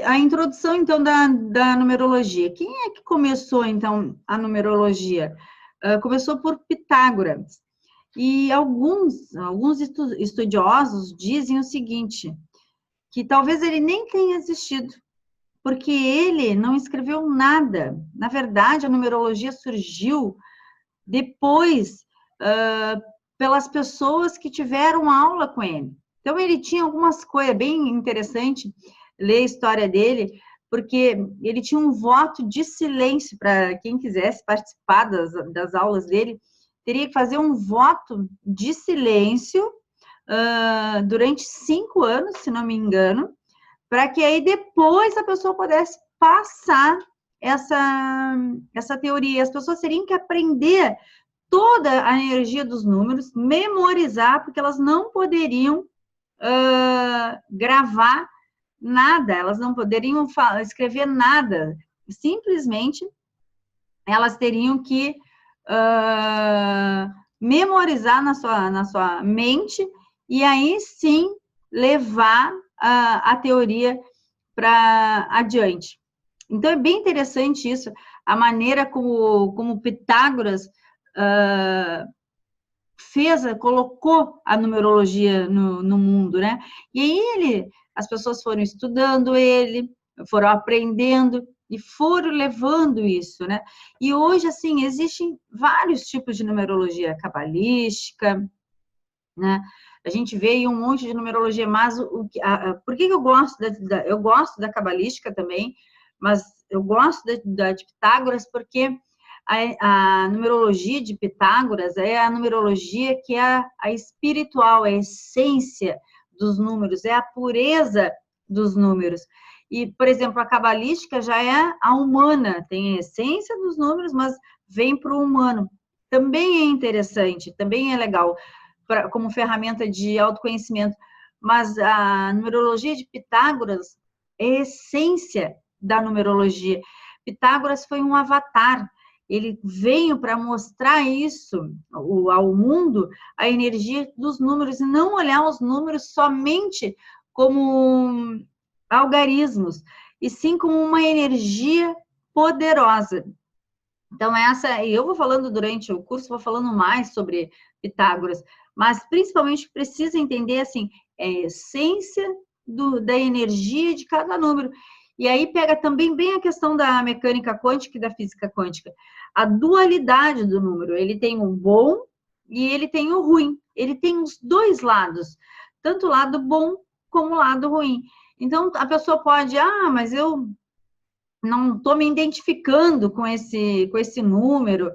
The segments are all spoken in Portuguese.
A introdução, então, da numerologia. Quem é que começou, então, a numerologia? Começou por Pitágoras. E alguns estudiosos dizem o seguinte, que talvez ele nem tenha existido, porque ele não escreveu nada. Na verdade, a numerologia surgiu depois, pelas pessoas que tiveram aula com ele. Então, ele tinha algumas coisas bem interessantes, ler a história dele, porque ele tinha um voto de silêncio para quem quisesse participar das aulas dele, teria que fazer um voto de silêncio durante 5 anos, se não me engano, para que aí depois a pessoa pudesse passar essa teoria. As pessoas teriam que aprender toda a energia dos números, memorizar, porque elas não poderiam gravar nada, elas não poderiam escrever nada, simplesmente elas teriam que memorizar na sua mente e aí sim levar a teoria para adiante. Então, é bem interessante isso, a maneira como Pitágoras colocou a numerologia no mundo, né? E aí as pessoas foram estudando ele, foram aprendendo e foram levando isso, né? E hoje, assim, existem vários tipos de numerologia cabalística, né? A gente vê aí um monte de numerologia, mas por que eu gosto eu gosto da cabalística também, mas eu gosto da de Pitágoras porque a numerologia de Pitágoras é a numerologia que é a espiritual, é a essência dos números, é a pureza dos números. E, por exemplo, a cabalística já é a humana, tem a essência dos números, mas vem para o humano. Também é interessante, também é legal como ferramenta de autoconhecimento, mas a numerologia de Pitágoras é a essência da numerologia. Pitágoras foi um avatar, ele veio para mostrar isso ao mundo, a energia dos números, e não olhar os números somente como algarismos, e sim como uma energia poderosa. Então, eu vou falando durante o curso, vou falando mais sobre Pitágoras, mas principalmente precisa entender, assim, a essência da energia de cada número. E aí pega também bem a questão da mecânica quântica e da física quântica. A dualidade do número, ele tem o bom e ele tem o ruim. Ele tem os dois lados, tanto o lado bom como o lado ruim. Então, a pessoa pode, mas eu não estou me identificando com esse número,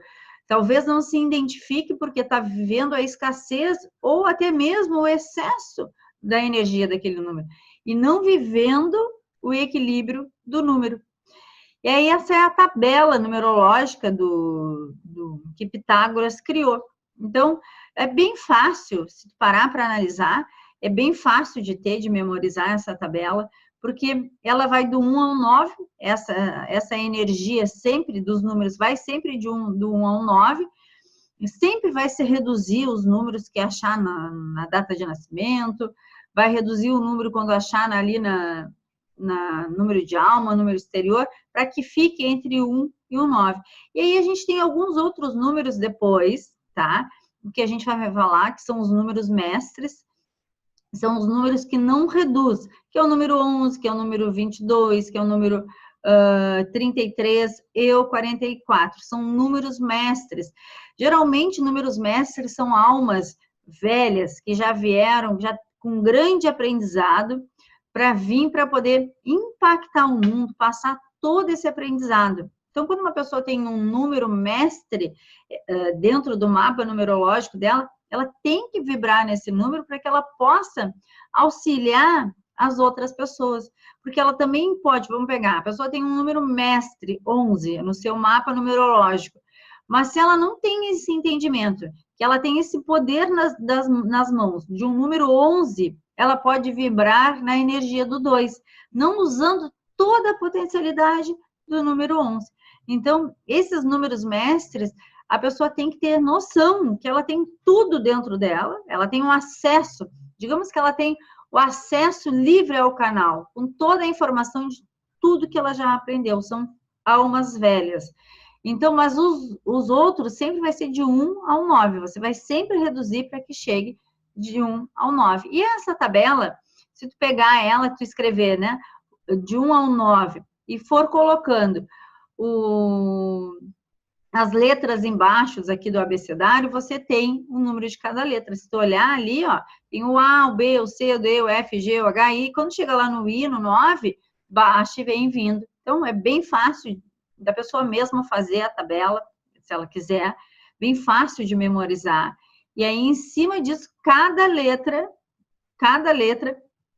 talvez não se identifique porque está vivendo a escassez ou até mesmo o excesso da energia daquele número, e não vivendo o equilíbrio do número. E aí essa é a tabela numerológica que Pitágoras criou. Então, é bem fácil, se parar para analisar, é bem fácil de memorizar essa tabela, porque ela vai do 1 ao 9, essa energia sempre dos números vai sempre do 1 ao 9, e sempre vai se reduzir os números que achar na data de nascimento, vai reduzir o número quando achar ali na número de alma, número exterior, para que fique entre o 1 e o 9. E aí a gente tem alguns outros números depois, tá? O que a gente vai falar, que são os números mestres, são os números que não reduz, que é o número 11, que é o número 22, que é o número 33 e o 44. São números mestres. Geralmente, números mestres são almas velhas que já vieram já com grande aprendizado para vir para poder impactar o mundo, passar todo esse aprendizado. Então, quando uma pessoa tem um número mestre dentro do mapa numerológico dela, ela tem que vibrar nesse número para que ela possa auxiliar as outras pessoas. Porque ela também pode, vamos pegar, a pessoa tem um número mestre, 11, no seu mapa numerológico, mas se ela não tem esse entendimento, que ela tem esse poder nas mãos de um número 11, ela pode vibrar na energia do 2, não usando toda a potencialidade do número 11. Então, esses números mestres, a pessoa tem que ter noção que ela tem tudo dentro dela, ela tem um acesso, digamos que ela tem o acesso livre ao canal, com toda a informação de tudo que ela já aprendeu, são almas velhas. Então, mas os outros sempre vai ser de 1 ao 9, você vai sempre reduzir para que chegue de 1 ao 9. E essa tabela, se tu pegar ela, tu escrever, né, de 1 ao 9, e for colocando as letras embaixo aqui do abecedário, você tem o número de cada letra. Se tu olhar ali, ó, tem o A, o B, o C, o D, o F, o G, o H, I. Quando chega lá no I, no 9, baixa e vem vindo. Então, é bem fácil da pessoa mesma fazer a tabela, se ela quiser, bem fácil de memorizar. E aí, em cima disso, cada letra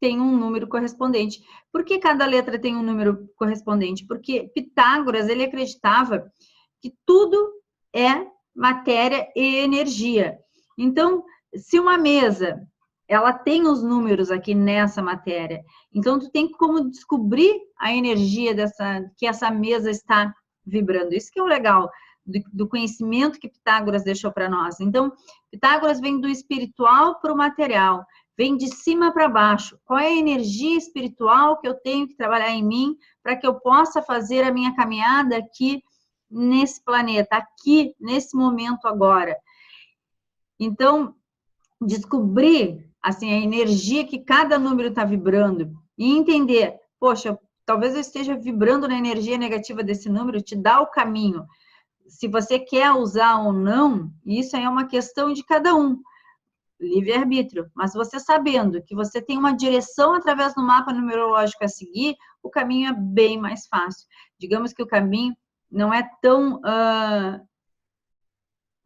tem um número correspondente. Por que cada letra tem um número correspondente? Porque Pitágoras, ele acreditava que tudo é matéria e energia. Então, se uma mesa, ela tem os números aqui nessa matéria, então tu tem como descobrir a energia que essa mesa está vibrando. Isso que é o legal do conhecimento que Pitágoras deixou para nós. Então, Pitágoras vem do espiritual para o material, vem de cima para baixo. Qual é a energia espiritual que eu tenho que trabalhar em mim para que eu possa fazer a minha caminhada aqui nesse planeta, aqui, nesse momento agora. Então, descobrir, assim, a energia que cada número está vibrando e entender, poxa, talvez eu esteja vibrando na energia negativa desse número, te dá o caminho. Se você quer usar ou não, isso aí é uma questão de cada um, livre-arbítrio. Mas você sabendo que você tem uma direção através do mapa numerológico a seguir, o caminho é bem mais fácil. Digamos que o caminho não é tão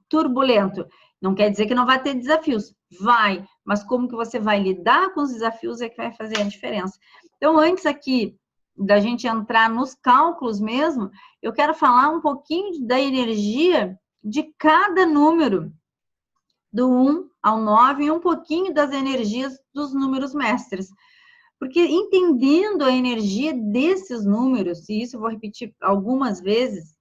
turbulento. Não quer dizer que não vai ter desafios. Vai, mas como que você vai lidar com os desafios é que vai fazer a diferença. Então, antes aqui da gente entrar nos cálculos mesmo, eu quero falar um pouquinho da energia de cada número, do 1 ao 9, e um pouquinho das energias dos números mestres. Porque entendendo a energia desses números, e isso eu vou repetir algumas vezes,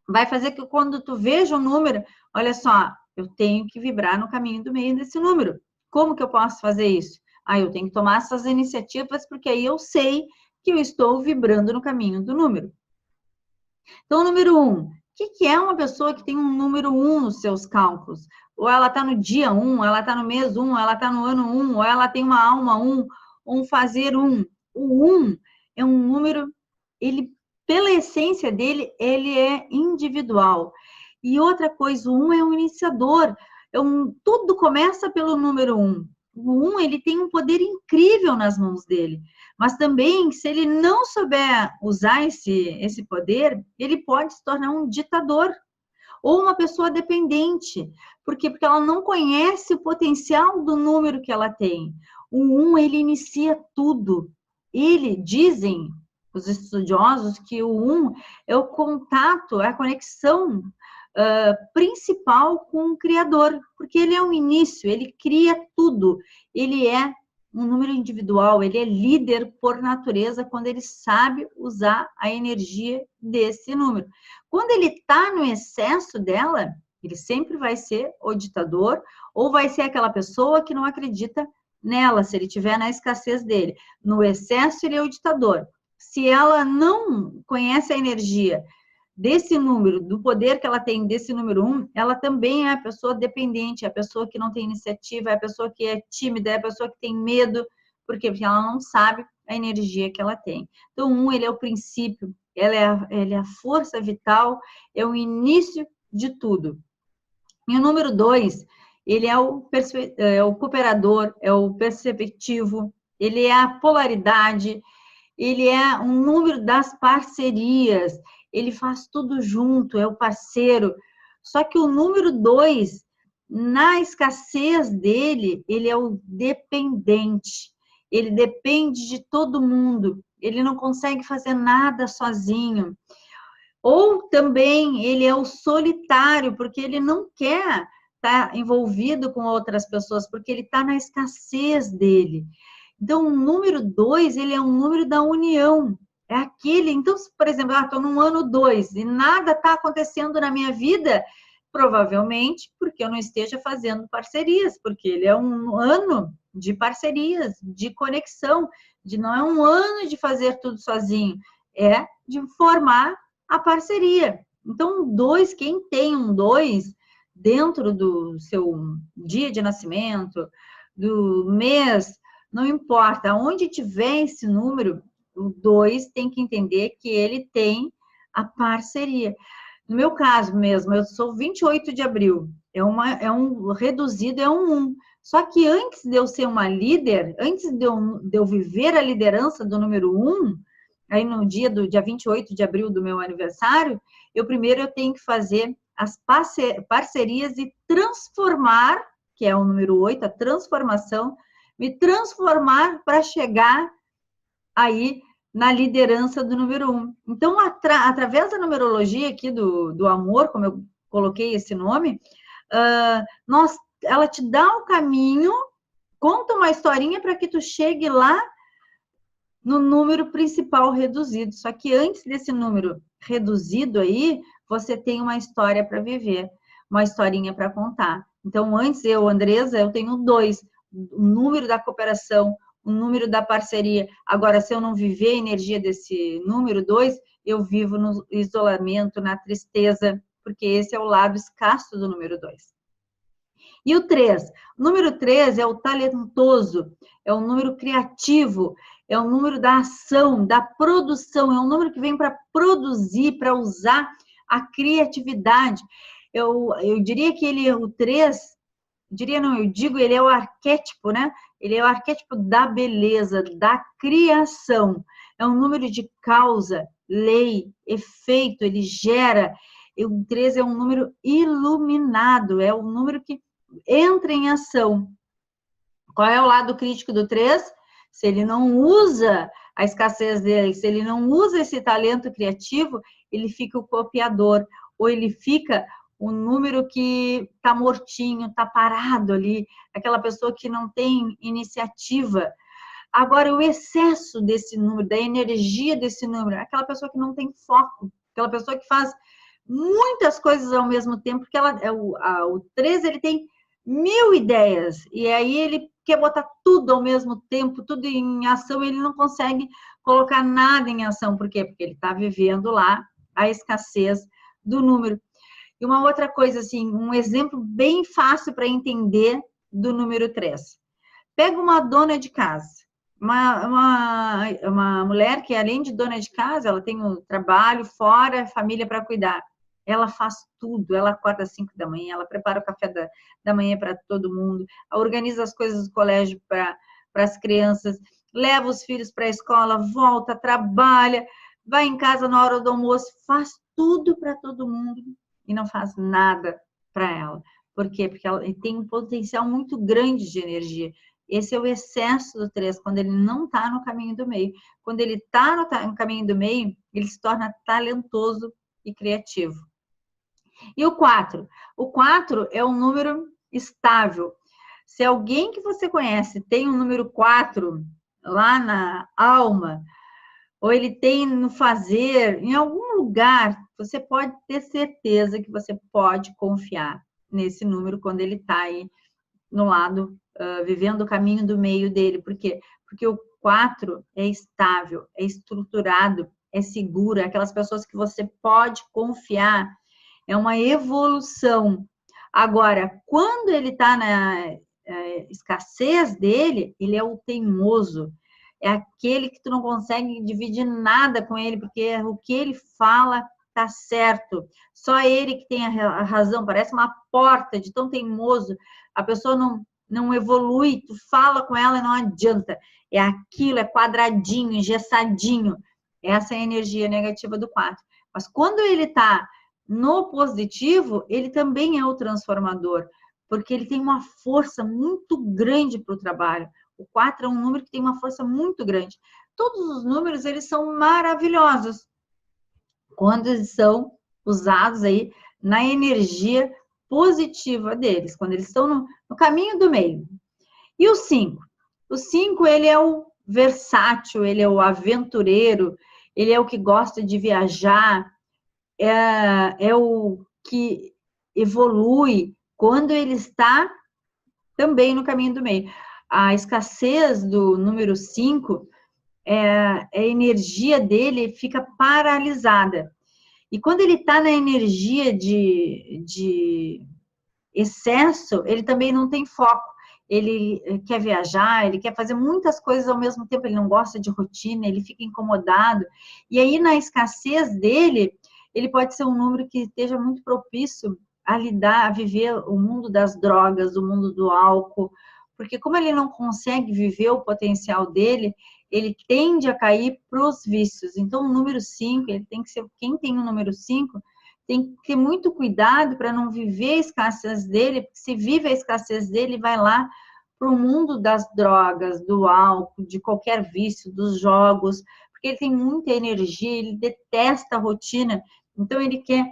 vai fazer que quando tu veja um número, olha só, eu tenho que vibrar no caminho do meio desse número. Como que eu posso fazer isso? Eu tenho que tomar essas iniciativas, porque aí eu sei que eu estou vibrando no caminho do número. Então, número 1. O que é uma pessoa que tem um número 1 nos seus cálculos? Ou ela está no dia 1, ela está no mês 1, ela está no ano 1, ou ela tem uma alma 1, um fazer 1. O 1 é um número, ele, pela essência dele, ele é individual. E outra coisa, o 1 é um iniciador. Tudo começa pelo número 1. O 1, ele tem um poder incrível nas mãos dele. Mas também, se ele não souber usar esse poder, ele pode se tornar um ditador ou uma pessoa dependente. Por quê? Porque ela não conhece o potencial do número que ela tem. O 1, ele inicia tudo. Dizem os estudiosos que o 1 é o contato, é a conexão principal com o Criador, porque ele é um início, ele cria tudo. Ele é um número individual, ele é líder por natureza quando ele sabe usar a energia desse número. Quando ele está no excesso dela, ele sempre vai ser o ditador ou vai ser aquela pessoa que não acredita nela, se ele estiver na escassez dele. No excesso, ele é o ditador. Se ela não conhece a energia desse número, do poder que ela tem desse número 1, ela também é a pessoa dependente, é a pessoa que não tem iniciativa, é a pessoa que é tímida, é a pessoa que tem medo, porque ela não sabe a energia que ela tem. Então, 1, ele é o princípio, ele é a força vital, é o início de tudo. E o número 2, ele é o cooperador, é o perceptivo, ele é a polaridade, ele é um número das parcerias, ele faz tudo junto, é o parceiro. Só que o número 2, na escassez dele, ele é o dependente. Ele depende de todo mundo. Ele não consegue fazer nada sozinho. Ou também ele é o solitário, porque ele não quer estar envolvido com outras pessoas, porque ele está na escassez dele. Então, o número 2, ele é um número da união. É aquele, então, por exemplo, estou no ano 2 e nada está acontecendo na minha vida, provavelmente porque eu não esteja fazendo parcerias, porque ele é um ano de parcerias, de conexão, de não é um ano de fazer tudo sozinho, é de formar a parceria. Então, quem tem um 2 dentro do seu dia de nascimento, do mês, não importa, onde tiver esse número, o 2 tem que entender que ele tem a parceria. No meu caso mesmo, eu sou 28 de abril, é um reduzido, é um 1. Só que antes de eu ser uma líder, antes de eu viver a liderança do número 1, aí no dia 28 de abril do meu aniversário, primeiro eu tenho que fazer as parcerias e transformar, que é o número 8, a transformação, me transformar para chegar aí na liderança do número 1. Então, através da numerologia aqui do amor, como eu coloquei esse nome, ela te dá um caminho, conta uma historinha para que tu chegue lá no número principal reduzido. Só que antes desse número reduzido aí, você tem uma história para viver, uma historinha para contar. Então, antes Andresa, eu tenho 2, o número da cooperação, o número da parceria. Agora, se eu não viver a energia desse número 2, eu vivo no isolamento, na tristeza, porque esse é o lado escasso do número 2. E o 3? O número 3 é o talentoso, é o número criativo, é o número da ação, da produção, é um número que vem para produzir, para usar a criatividade. Eu diria que ele é o 3, eu digo, ele é o arquétipo, né? Ele é o arquétipo da beleza, da criação. É um número de causa, lei, efeito, ele gera. E o 3 é um número iluminado, é um número que entra em ação. Qual é o lado crítico do 3? Se ele não usa a escassez dele, se ele não usa esse talento criativo, ele fica o copiador, ou ele fica o número que está mortinho, está parado ali, aquela pessoa que não tem iniciativa. Agora, o excesso desse número, da energia desse número, aquela pessoa que não tem foco, aquela pessoa que faz muitas coisas ao mesmo tempo, porque o 3, ele tem 1000 ideias, e aí ele quer botar tudo ao mesmo tempo, tudo em ação, ele não consegue colocar nada em ação. Por quê? Porque ele está vivendo lá a escassez do número. E uma outra coisa, assim, um exemplo bem fácil para entender do número 3. Pega uma dona de casa, uma mulher que, além de dona de casa, ela tem o trabalho fora, família para cuidar. Ela faz tudo, ela acorda às 5 da manhã, ela prepara o café da manhã para todo mundo, organiza as coisas do colégio para as crianças, leva os filhos para a escola, volta, trabalha, vai em casa na hora do almoço, faz tudo para todo mundo e não faz nada para ela. Por quê? Porque ela tem um potencial muito grande de energia. Esse é o excesso do 3, quando ele não está no caminho do meio. Quando ele está no caminho do meio, ele se torna talentoso e criativo. E o 4? O 4 é um número estável. Se alguém que você conhece tem um número 4 lá na alma, ou ele tem no fazer, em algum lugar, você pode ter certeza que você pode confiar nesse número quando ele está aí no lado, vivendo o caminho do meio dele. Por quê? Porque o 4 é estável, é estruturado, é seguro, é aquelas pessoas que você pode confiar. É uma evolução. Agora, quando ele está na escassez dele, ele é o teimoso. É aquele que tu não consegue dividir nada com ele, porque o que ele fala tá certo. Só ele que tem a razão. Parece uma porta de tão teimoso. A pessoa não evolui, tu fala com ela e não adianta. É aquilo, é quadradinho, engessadinho. Essa é a energia negativa do 4. Mas quando ele está no positivo, ele também é o transformador, porque ele tem uma força muito grande para o trabalho. O 4 é um número que tem uma força muito grande. Todos os números, eles são maravilhosos quando eles são usados aí na energia positiva deles, quando eles estão no caminho do meio. E o 5? O 5, ele é o versátil, ele é o aventureiro, ele é o que gosta de viajar, é o que evolui quando ele está também no caminho do meio. A escassez do número 5, a energia dele fica paralisada. E quando ele está na energia de excesso, ele também não tem foco. Ele quer viajar, ele quer fazer muitas coisas ao mesmo tempo, ele não gosta de rotina, ele fica incomodado. E aí, na escassez dele, ele pode ser um número que esteja muito propício a lidar, a viver o mundo das drogas, o mundo do álcool, porque como ele não consegue viver o potencial dele, ele tende a cair para os vícios. Então, o número 5, ele tem que ser, quem tem o número 5, tem que ter muito cuidado para não viver a escassez dele, porque se vive a escassez dele, vai lá para o mundo das drogas, do álcool, de qualquer vício, dos jogos, porque ele tem muita energia, ele detesta a rotina, então ele quer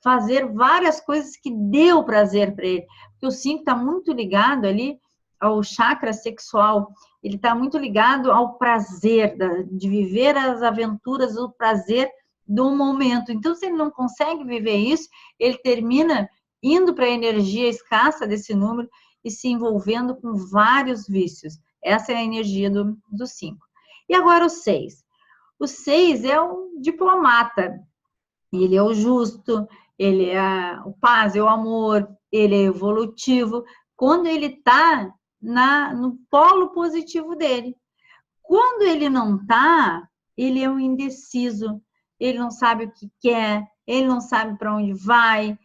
fazer várias coisas que dê o prazer para ele, porque o 5 está muito ligado ali ao chakra sexual, ele está muito ligado ao prazer, de viver as aventuras, o prazer do momento. Então, se ele não consegue viver isso, ele termina indo para a energia escassa desse número e se envolvendo com vários vícios. Essa é a energia do 5. E agora o 6. O 6 é o diplomata. Ele é o justo, ele é o paz, é o amor, ele é evolutivo. Quando ele está no polo positivo dele. Quando ele não está, ele é um indeciso, ele não sabe o que quer, ele não sabe para onde vai.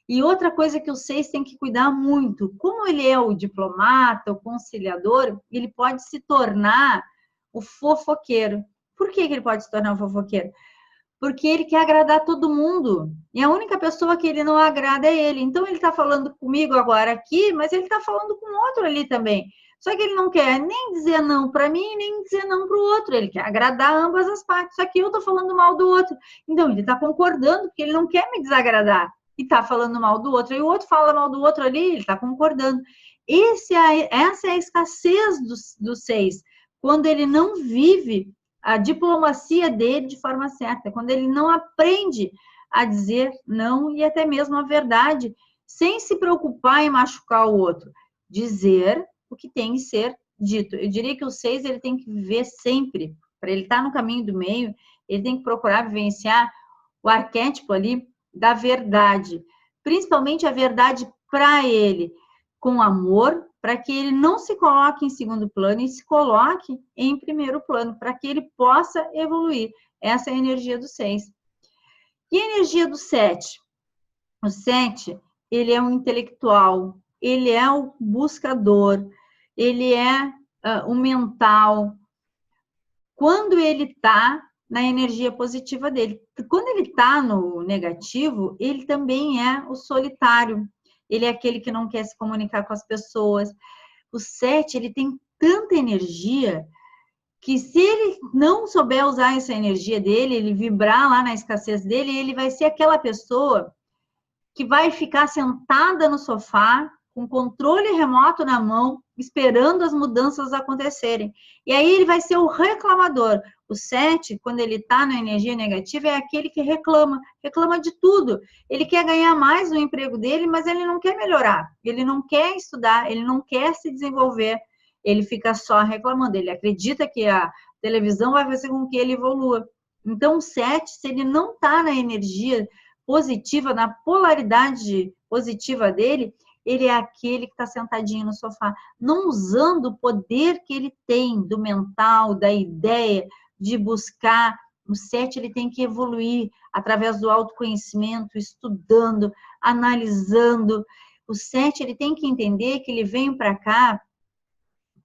E outra coisa que o 6 tem que cuidar muito, como ele é o diplomata, o conciliador, ele pode se tornar o fofoqueiro. Por que ele pode se tornar o fofoqueiro? Porque ele quer agradar todo mundo. E a única pessoa que ele não agrada é ele. Então, ele está falando comigo agora aqui, mas ele está falando com outro ali também. Só que ele não quer nem dizer não para mim, nem dizer não para o outro. Ele quer agradar ambas as partes. Só que eu estou falando mal do outro. Então, ele está concordando, porque ele não quer me desagradar. E está falando mal do outro. E o outro fala mal do outro ali, ele está concordando. Essa é a escassez do 6. Quando ele não vive a diplomacia dele de forma certa, quando ele não aprende a dizer não e até mesmo a verdade, sem se preocupar em machucar o outro. Dizer o que tem que ser dito. Eu diria que o 6 ele tem que viver sempre, para ele estar no caminho do meio, ele tem que procurar vivenciar o arquétipo ali da verdade, principalmente a verdade para ele, com amor, para que ele não se coloque em segundo plano e se coloque em primeiro plano, para que ele possa evoluir. Essa é a energia do 6. E a energia do 7? O 7, ele é um intelectual, ele é o buscador, ele é o mental. Quando ele está na energia positiva dele. Quando ele está no negativo, ele também é o solitário. Ele é aquele que não quer se comunicar com as pessoas. O 7, ele tem tanta energia que se ele não souber usar essa energia dele, ele vibrar lá na escassez dele, ele vai ser aquela pessoa que vai ficar sentada no sofá, com controle remoto na mão, esperando as mudanças acontecerem. E aí ele vai ser o reclamador. O 7, quando ele está na energia negativa, é aquele que reclama de tudo. Ele quer ganhar mais no emprego dele, mas ele não quer melhorar. Ele não quer estudar, ele não quer se desenvolver. Ele fica só reclamando. Ele acredita que a televisão vai fazer com que ele evolua. Então, o 7, se ele não está na energia positiva, na polaridade positiva dele, ele é aquele que está sentadinho no sofá, não usando o poder que ele tem do mental, da ideia, de buscar. O 7, ele tem que evoluir através do autoconhecimento, estudando, analisando. O 7, ele tem que entender que ele vem para cá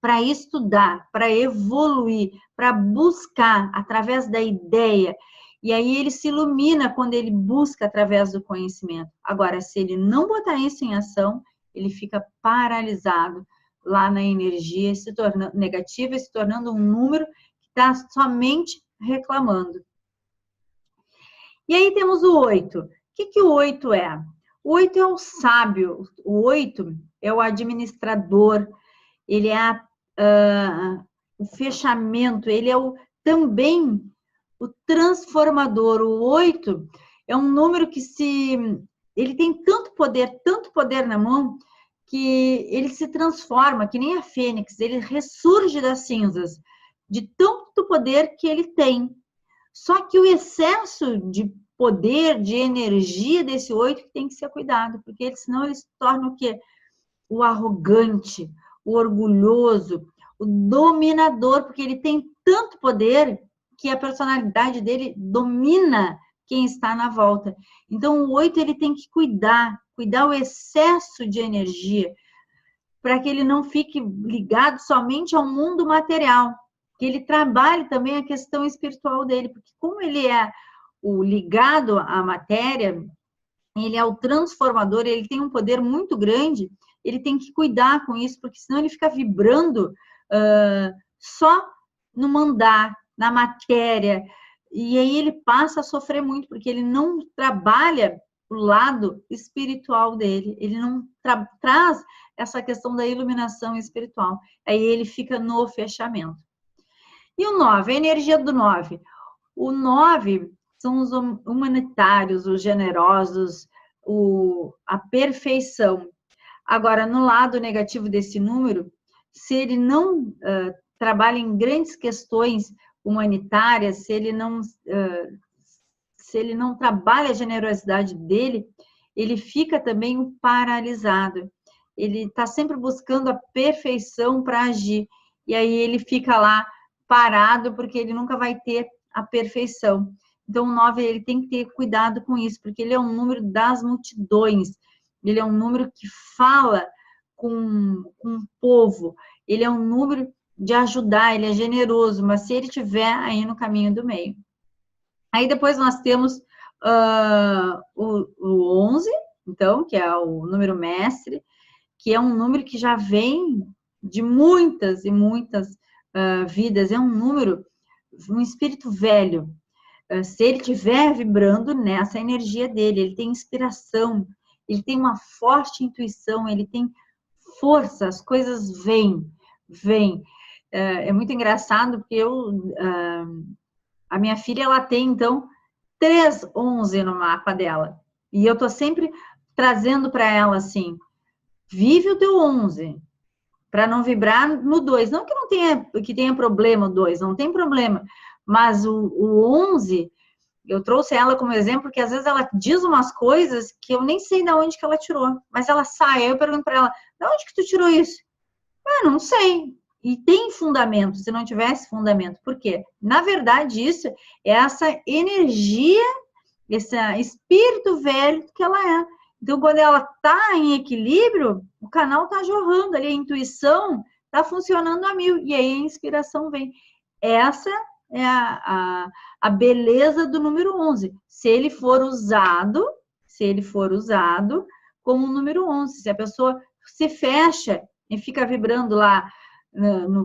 para estudar, para evoluir, para buscar através da ideia. E aí ele se ilumina quando ele busca através do conhecimento. Agora, se ele não botar isso em ação, ele fica paralisado lá na energia, se tornando negativa, se tornando um número que está somente reclamando. E aí temos o 8. O que o 8 é? O 8 é o sábio, o 8 é o administrador, ele é o fechamento, ele é também o transformador. O 8 é um número que ele tem tanto poder na mão, que ele se transforma, que nem a fênix, ele ressurge das cinzas, de tanto poder que ele tem. Só que o excesso de poder, de energia desse 8 tem que ser cuidado, porque senão ele se torna o quê? O arrogante, o orgulhoso, o dominador, porque ele tem tanto poder que a personalidade dele domina quem está na volta. Então, o 8 ele tem que cuidar o excesso de energia, para que ele não fique ligado somente ao mundo material, que ele trabalhe também a questão espiritual dele, porque como ele é o ligado à matéria, ele é o transformador, ele tem um poder muito grande, ele tem que cuidar com isso, porque senão ele fica vibrando só no mandar, na matéria, e aí ele passa a sofrer muito, porque ele não trabalha o lado espiritual dele, ele não traz essa questão da iluminação espiritual, aí ele fica no fechamento. E o 9, a energia do 9. O 9 são os humanitários, os generosos, a perfeição. Agora, no lado negativo desse número, se ele não trabalha em grandes questões humanitárias, se ele não trabalha a generosidade dele, ele fica também paralisado. Ele está sempre buscando a perfeição para agir. E aí ele fica lá parado, porque ele nunca vai ter a perfeição. Então, o 9, ele tem que ter cuidado com isso, porque ele é um número das multidões. Ele é um número que fala com o povo. Ele é um número de ajudar, ele é generoso, mas se ele estiver aí no caminho do meio. Aí depois nós temos o 11, então, que é o número mestre, que é um número que já vem de muitas e muitas vidas. É um número, um espírito velho. Se ele estiver vibrando nessa energia dele, ele tem inspiração, ele tem uma forte intuição, ele tem força, as coisas vêm. É muito engraçado, porque a minha filha, ela tem, então, 3 11 no mapa dela. E eu tô sempre trazendo para ela, assim, vive o teu 11, para não vibrar no 2. Não que tenha problema o 2, não tem problema. Mas o 11, eu trouxe ela como exemplo, porque às vezes ela diz umas coisas que eu nem sei de onde que ela tirou. Mas ela sai, aí eu pergunto para ela, de onde que tu tirou isso? Não sei. E tem fundamento, se não tivesse fundamento. Por quê? Na verdade, isso é essa energia, esse espírito velho que ela é. Então, quando ela está em equilíbrio, o canal está jorrando ali, a intuição está funcionando a mil, e aí a inspiração vem. Essa é a beleza do número 11. Se ele for usado como o número 11, se a pessoa se fecha e fica vibrando lá,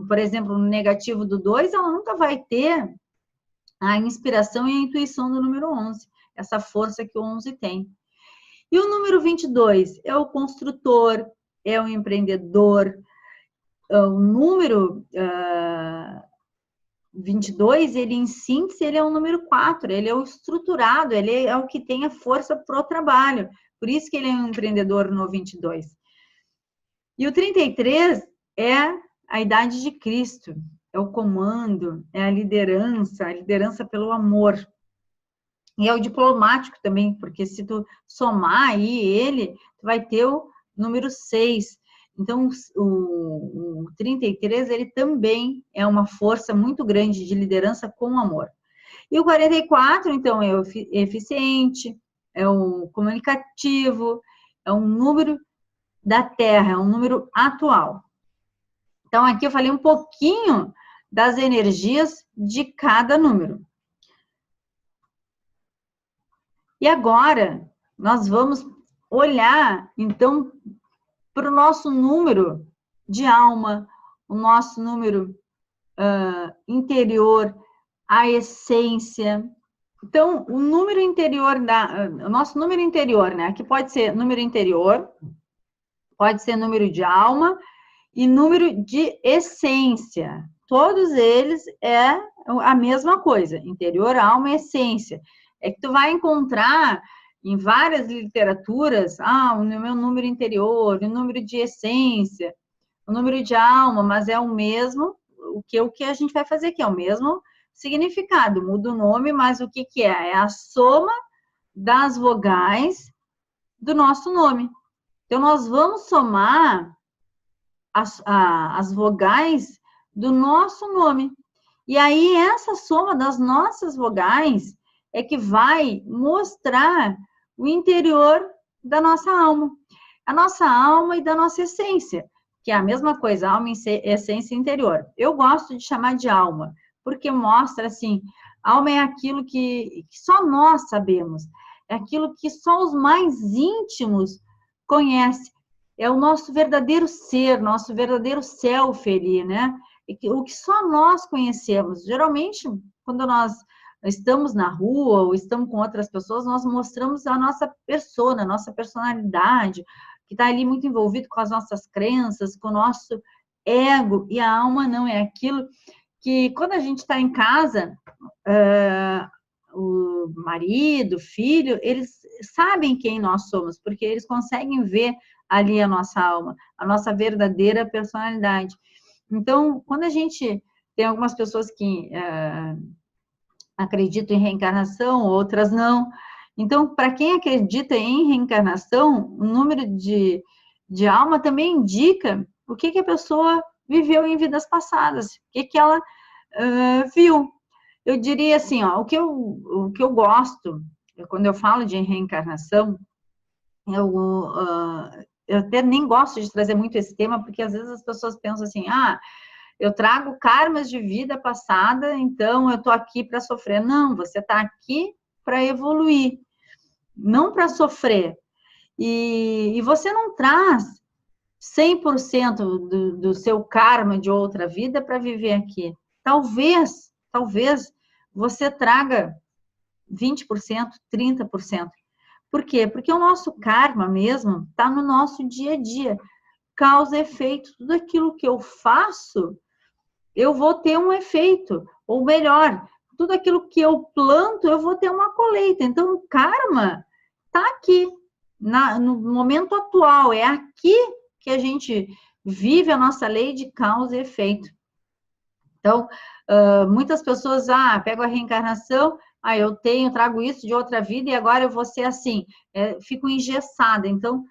por exemplo, no negativo do 2, ela nunca vai ter a inspiração e a intuição do número 11, essa força que o 11 tem. E o número 22 é o construtor, é o empreendedor. O número 22, ele em síntese, ele é o número 4, ele é o estruturado, ele é o que tem a força para o trabalho. Por isso que ele é um empreendedor no 22. E o 33 é a idade de Cristo, é o comando, é a liderança pelo amor. E é o diplomático também, porque se tu somar aí ele, tu vai ter o número 6. Então, o 33, ele também é uma força muito grande de liderança com amor. E o 44, então, é o eficiente, é o comunicativo, é um número da Terra, é um número atual. Então, aqui eu falei um pouquinho das energias de cada número. E agora, nós vamos olhar, então, para o nosso número de alma, o nosso número interior, a essência. Então, o número interior, o nosso número interior, né? Aqui pode ser número interior, pode ser número de alma e número de essência. Todos eles é a mesma coisa, interior, alma e essência. É que tu vai encontrar em várias literaturas, o meu número interior, o número de essência, o número de alma, mas é o mesmo, o que a gente vai fazer aqui, é o mesmo significado, muda o nome, mas o que é? É a soma das vogais do nosso nome. Então, nós vamos somar as vogais do nosso nome. E aí, essa soma das nossas vogais é que vai mostrar o interior da nossa alma. A nossa alma e da nossa essência, que é a mesma coisa, alma, essência e interior. Eu gosto de chamar de alma, porque mostra, assim, alma é aquilo que só nós sabemos, é aquilo que só os mais íntimos conhecem. É o nosso verdadeiro ser, nosso verdadeiro self ali, né? O que só nós conhecemos. Geralmente, quando nós estamos na rua ou estamos com outras pessoas, nós mostramos a nossa persona, a nossa personalidade, que está ali muito envolvido com as nossas crenças, com o nosso ego, e a alma não, é aquilo que, quando a gente está em casa, o marido, o filho, eles sabem quem nós somos, porque eles conseguem ver ali a nossa alma, a nossa verdadeira personalidade. Então, quando a gente tem algumas pessoas que acreditam em reencarnação, outras não. Então, para quem acredita em reencarnação, o número de alma também indica o que a pessoa viveu em vidas passadas, o que ela viu. Eu diria assim, o que eu gosto, quando eu falo de reencarnação, eu até nem gosto de trazer muito esse tema, porque às vezes as pessoas pensam assim, eu trago karmas de vida passada, então eu estou aqui para sofrer. Não, você está aqui para evoluir, não para sofrer. E você não traz 100% do seu karma de outra vida para viver aqui. Talvez você traga 20%, 30%. Por quê? Porque o nosso karma mesmo está no nosso dia a dia. Causa e efeito. Tudo aquilo que eu faço, eu vou ter um efeito. Ou melhor, tudo aquilo que eu planto, eu vou ter uma colheita. Então, o karma está aqui, no momento atual. É aqui que a gente vive a nossa lei de causa e efeito. Então, muitas pessoas, pego a reencarnação, eu trago isso de outra vida e agora eu vou ser assim. Fico engessada. Então,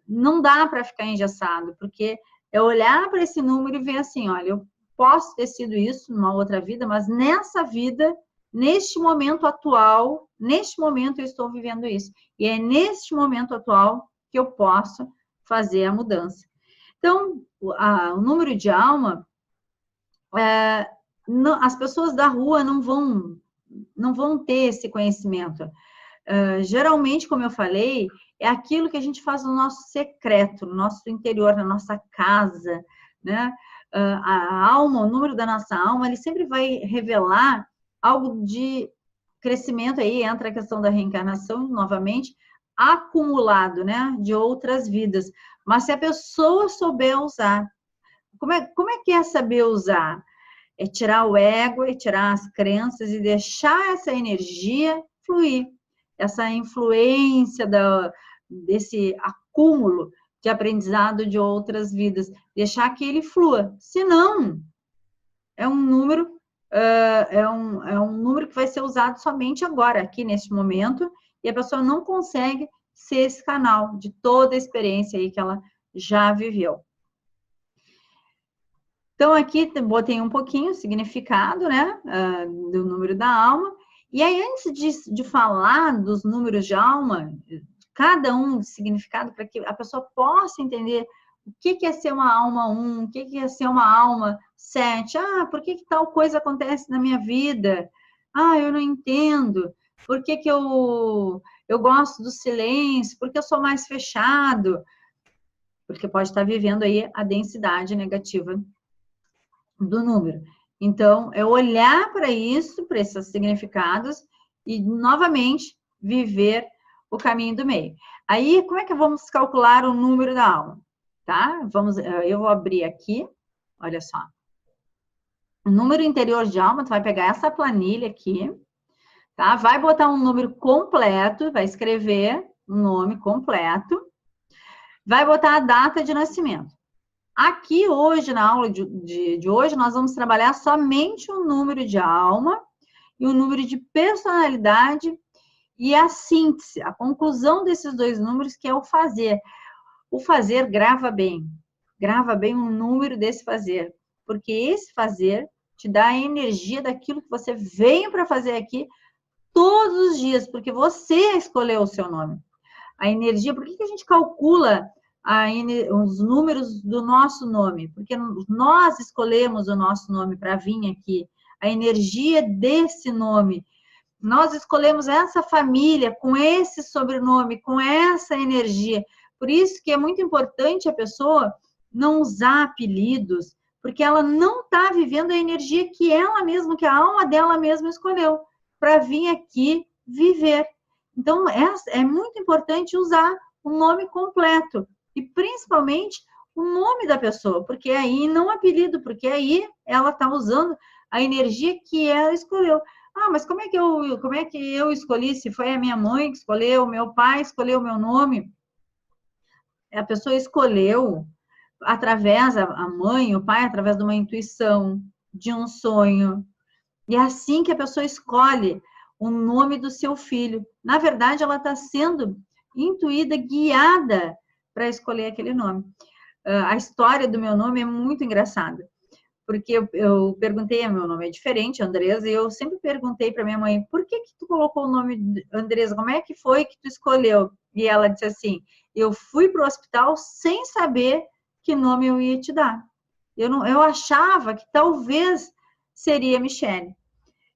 não dá para ficar engessado, porque é olhar para esse número e ver assim, olha, eu posso ter sido isso numa outra vida, mas nessa vida, neste momento atual, neste momento eu estou vivendo isso. E é neste momento atual que eu posso fazer a mudança. Então, o número de alma, as pessoas da rua não vão ter esse conhecimento. Geralmente, como eu falei, é aquilo que a gente faz no nosso secreto, no nosso interior, na nossa casa, né? A alma, o número da nossa alma, ele sempre vai revelar algo de crescimento. Aí entra a questão da reencarnação, novamente, acumulado, né? De outras vidas. Mas se a pessoa souber usar, como é que é saber usar? É tirar o ego, é tirar as crenças e deixar essa energia fluir. Essa influência desse acúmulo de aprendizado de outras vidas, deixar que ele flua. Senão, é um número número que vai ser usado somente agora, aqui neste momento, e a pessoa não consegue ser esse canal de toda a experiência aí que ela já viveu. Então, aqui botei um pouquinho o significado, né, do número da alma. E aí, antes de falar dos números de alma, cada um de significado, para que a pessoa possa entender o que é ser uma alma 1, o que é ser uma alma 7. Por que tal coisa acontece na minha vida? Eu não entendo. Por que eu gosto do silêncio? Por que eu sou mais fechado? Porque pode estar vivendo aí a densidade negativa do número. Então, é olhar para isso, para esses significados, e, novamente, viver o caminho do meio. Aí, como é que vamos calcular o número da alma? Tá? Eu vou abrir aqui, olha só. O número interior de alma, tu vai pegar essa planilha aqui, tá? Vai botar um número completo, vai escrever um nome completo, vai botar a data de nascimento. Aqui hoje, na aula de hoje, nós vamos trabalhar somente o número de alma e o número de personalidade e a síntese, a conclusão desses dois números, que é o fazer. O fazer grava bem o número desse fazer, porque esse fazer te dá a energia daquilo que você veio para fazer aqui todos os dias, porque você escolheu o seu nome. A energia, por que a gente calcula os números do nosso nome? Porque nós escolhemos o nosso nome para vir aqui. A energia desse nome. Nós escolhemos essa família com esse sobrenome, com essa energia. Por isso que é muito importante a pessoa não usar apelidos, porque ela não está vivendo a energia que ela mesma, que a alma dela mesma escolheu, para vir aqui viver. Então, é muito importante usar o nome completo, e principalmente o nome da pessoa, porque aí não apelido, porque aí ela está usando a energia que ela escolheu. Ah, mas como é que eu escolhi? Se foi a minha mãe que escolheu, meu pai escolheu o meu nome? A pessoa escolheu através, a mãe, o pai, através de uma intuição, de um sonho. E é assim que a pessoa escolhe o nome do seu filho. Na verdade, ela está sendo intuída, guiada para escolher aquele nome. A história do meu nome é muito engraçada, porque eu perguntei, meu nome é diferente, Andresa, e eu sempre perguntei para minha mãe, por que tu colocou o nome Andresa? Como é que foi que tu escolheu? E ela disse assim, eu fui para o hospital sem saber que nome eu ia te dar. Eu achava que talvez seria Michele.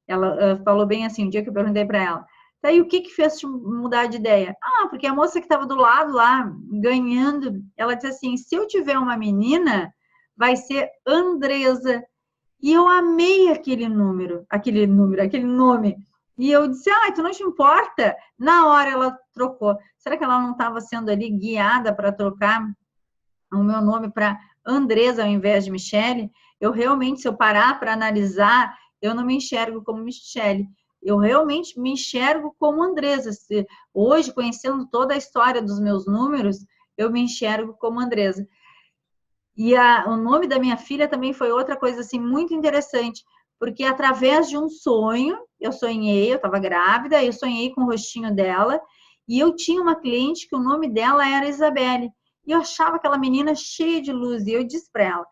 Ela falou bem assim, um dia que eu perguntei para ela, daí o que fez te mudar de ideia? Ah, porque a moça que estava do lado lá, ganhando, ela disse assim, se eu tiver uma menina, vai ser Andresa. E eu amei aquele nome. E eu disse, tu não te importa? Na hora ela trocou. Será que ela não estava sendo ali guiada para trocar o meu nome para Andresa ao invés de Michele? Eu realmente, se eu parar para analisar, eu não me enxergo como Michele. Eu realmente me enxergo como Andresa. Hoje, conhecendo toda a história dos meus números, eu me enxergo como Andresa. E o nome da minha filha também foi outra coisa assim muito interessante, porque através de um sonho, eu estava grávida, eu sonhei com o rostinho dela, e eu tinha uma cliente que o nome dela era Isabelle, e eu achava aquela menina cheia de luz, e eu disse para ela,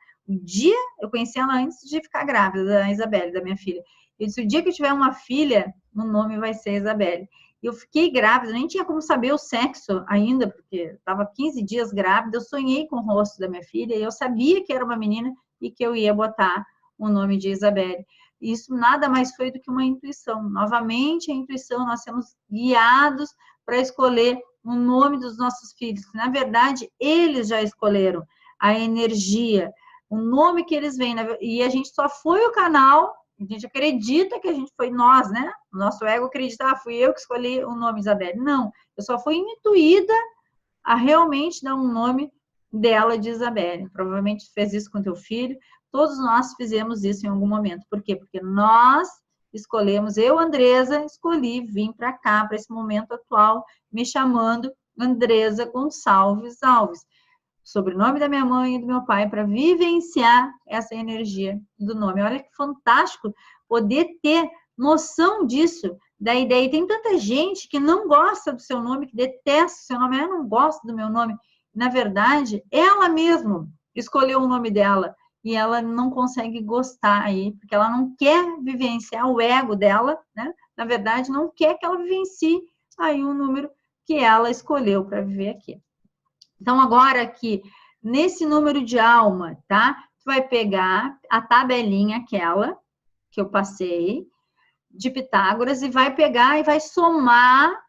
eu conheci ela antes de ficar grávida, da Isabelle, da minha filha, eu disse, o dia que eu tiver uma filha, o nome vai ser Isabelle. Eu fiquei grávida, nem tinha como saber o sexo ainda, porque estava 15 dias grávida, eu sonhei com o rosto da minha filha, e eu sabia que era uma menina e que eu ia botar o nome de Isabelle. Isso nada mais foi do que uma intuição. Novamente, a intuição, nós somos guiados para escolher o nome dos nossos filhos, que na verdade, eles já escolheram a energia, o nome que eles veem, e a gente só foi o canal. A gente acredita que a gente foi nós, né? O nosso ego acredita, fui eu que escolhi o nome Isabelle. Não, eu só fui intuída a realmente dar um nome dela de Isabelle. Provavelmente fez isso com teu filho. Todos nós fizemos isso em algum momento. Por quê? Porque nós escolhemos, eu, Andresa, escolhi vir para cá, para esse momento atual, me chamando Andresa Gonçalves Alves. Sobrenome da minha mãe e do meu pai, para vivenciar essa energia do nome. Olha que fantástico poder ter noção disso, da ideia. E tem tanta gente que não gosta do seu nome, que detesta o seu nome, ela não gosta do meu nome. Na verdade, ela mesma escolheu o nome dela e ela não consegue gostar aí, porque ela não quer vivenciar o ego dela, né? Na verdade, não quer que ela vivencie aí um número que ela escolheu para viver aqui. Então, agora aqui, nesse número de alma, tá? Tu vai pegar a tabelinha aquela que eu passei, de Pitágoras, e vai pegar e vai somar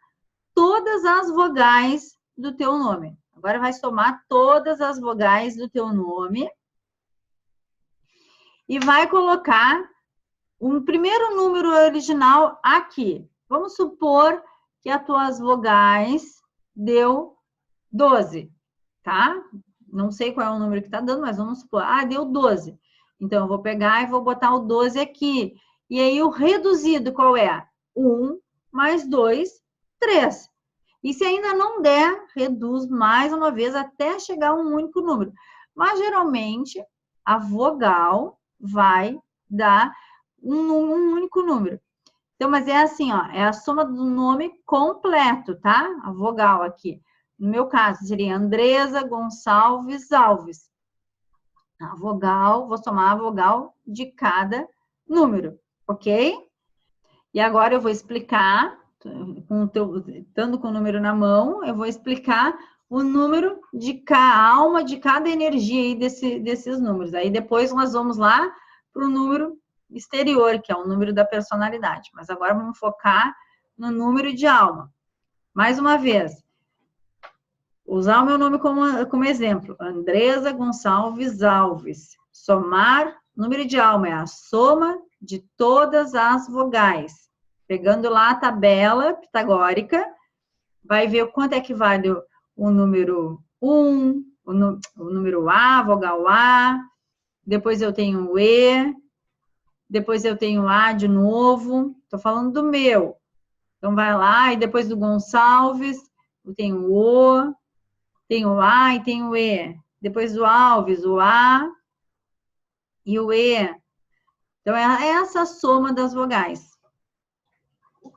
todas as vogais do teu nome. Agora vai somar todas as vogais do teu nome e vai colocar o primeiro número original aqui. Vamos supor que as tuas vogais deu 12. Tá? Não sei qual é o número que está dando, mas vamos supor, deu 12. Então, eu vou pegar e vou botar o 12 aqui. E aí, o reduzido, qual é? 1, mais 2, 3. E se ainda não der, reduz mais uma vez até chegar a um único número. Mas, geralmente, a vogal vai dar um único número. Então, mas é assim, ó, é a soma do nome completo, tá? A vogal aqui. No meu caso, seria Andresa Gonçalves Alves. A vogal, vou somar a vogal de cada número, ok? E agora eu vou explicar, estando com o número na mão, eu vou explicar o número de cada alma, de cada energia aí desses números. Aí depois nós vamos lá para o número exterior, que é o número da personalidade. Mas agora vamos focar no número de alma. Mais uma vez, usar o meu nome como exemplo. Andresa Gonçalves Alves. Somar, número de alma é a soma de todas as vogais. Pegando lá a tabela pitagórica, vai ver o quanto é que vale o número 1, o número A, vogal A, depois eu tenho o E, depois eu tenho o A de novo, estou falando do meu. Então, vai lá, e depois do Gonçalves, eu tenho o tenho o A e tenho o E. Depois do Alves, o A e o E. Então, é essa a soma das vogais.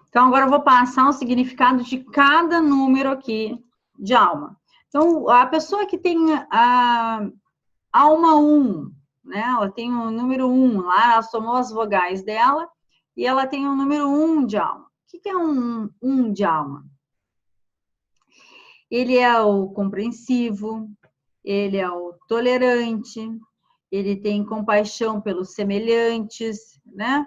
Então, agora eu vou passar o significado de cada número aqui de alma. Então, a pessoa que tem a alma 1, né? Ela tem o número 1 lá, ela somou as vogais dela e ela tem o número 1 de alma. O que é um 1 de alma? Ele é o compreensivo, ele é o tolerante, ele tem compaixão pelos semelhantes, né?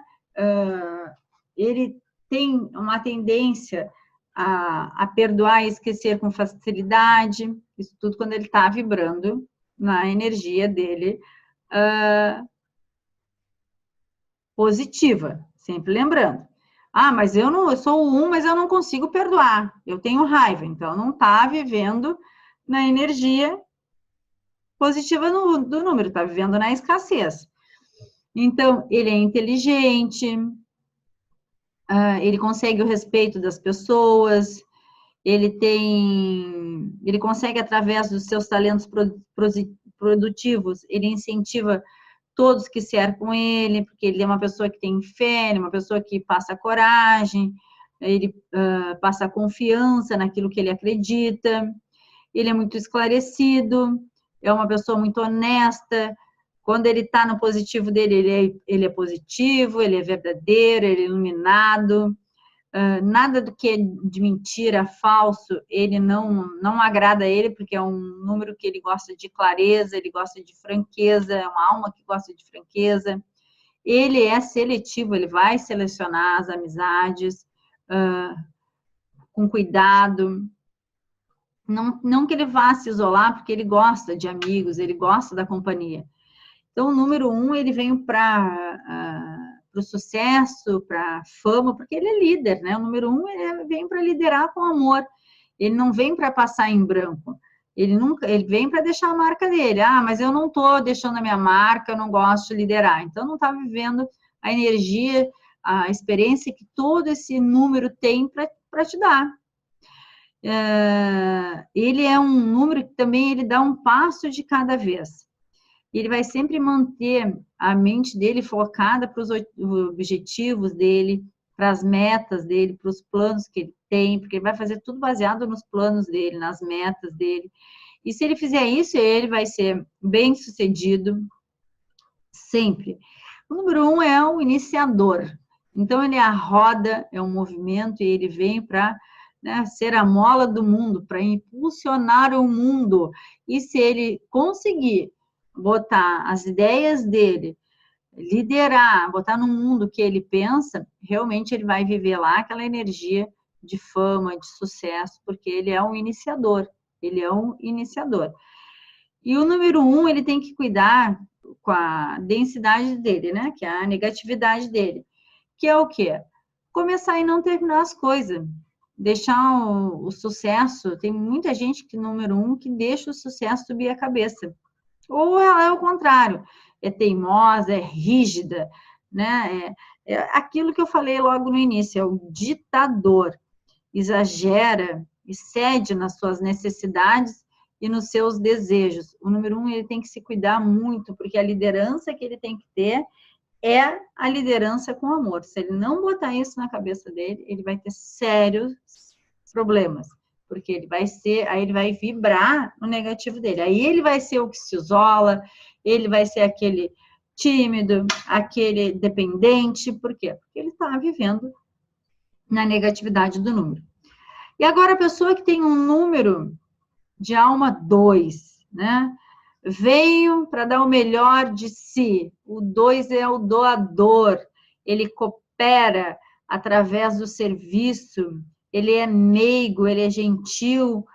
Ele tem uma tendência a perdoar e esquecer com facilidade, isso tudo quando ele está vibrando na energia dele positiva, sempre lembrando. Ah, mas eu sou o 1, mas eu não consigo perdoar, eu tenho raiva, então não está vivendo na energia positiva do número, está vivendo na escassez. Então, ele é inteligente, ele consegue o respeito das pessoas, ele consegue, através dos seus talentos produtivos, ele incentiva todos que cercam ele, porque ele é uma pessoa que tem fé, ele é uma pessoa que passa coragem, ele passa confiança naquilo que ele acredita, ele é muito esclarecido, é uma pessoa muito honesta. Quando ele está no positivo dele, ele é positivo, ele é verdadeiro, ele é iluminado. Nada do que é de mentira, falso, ele não agrada a ele, porque é um número que ele gosta de clareza, ele gosta de franqueza, é uma alma que gosta de franqueza. Ele é seletivo, ele vai selecionar as amizades com cuidado. Não que ele vá se isolar, porque ele gosta de amigos, ele gosta da companhia. Então, o número 1, ele vem para o sucesso, para a fama, porque ele é líder, né? O número 1, ele vem para liderar com amor. Ele não vem para passar em branco. Ele vem para deixar a marca dele. Ah, mas eu não estou deixando a minha marca, eu não gosto de liderar. Então, não está vivendo a energia, a experiência que todo esse número tem para te dar. Ele é um número que também ele dá um passo de cada vez. Ele vai sempre manter a mente dele focada para os objetivos dele, para as metas dele, para os planos que ele tem, porque ele vai fazer tudo baseado nos planos dele, nas metas dele. E se ele fizer isso, ele vai ser bem-sucedido sempre. O número 1 é o iniciador. Então, ele é a roda, é um movimento, e ele vem para ser a mola do mundo, para impulsionar o mundo. E se ele conseguir botar as ideias dele, liderar, botar no mundo o que ele pensa, realmente ele vai viver lá aquela energia de fama, de sucesso, porque ele é um iniciador. Ele é um iniciador. E o número 1, ele tem que cuidar com a densidade dele, né? Que é a negatividade dele. Que é o quê? Começar e não terminar as coisas. Deixar o sucesso. Tem muita gente que, número 1, que deixa o sucesso subir a cabeça. Ou ela é o contrário. É teimosa, é rígida, né? É aquilo que eu falei logo no início, é o ditador. Exagera, excede nas suas necessidades e nos seus desejos. O número 1, ele tem que se cuidar muito, porque a liderança que ele tem que ter é a liderança com amor. Se ele não botar isso na cabeça dele, ele vai ter sérios problemas, porque aí ele vai vibrar no negativo dele. Aí ele vai ser o que se isola, ele vai ser aquele tímido, aquele dependente. Por quê? Porque ele está vivendo na negatividade do número. E agora a pessoa que tem um número de alma 2, né? Veio para dar o melhor de si. O 2 é o doador. Ele coopera através do serviço. Ele é meigo, ele é gentil.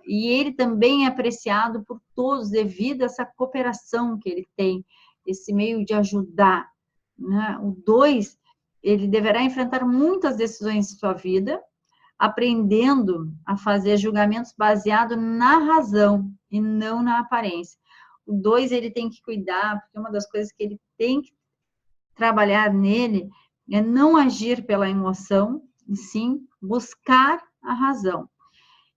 E ele também é apreciado por todos devido a essa cooperação que ele tem, esse meio de ajudar, né? O 2, ele deverá enfrentar muitas decisões em sua vida, aprendendo a fazer julgamentos baseados na razão e não na aparência. O 2, ele tem que cuidar, porque uma das coisas que ele tem que trabalhar nele é não agir pela emoção, e sim buscar a razão.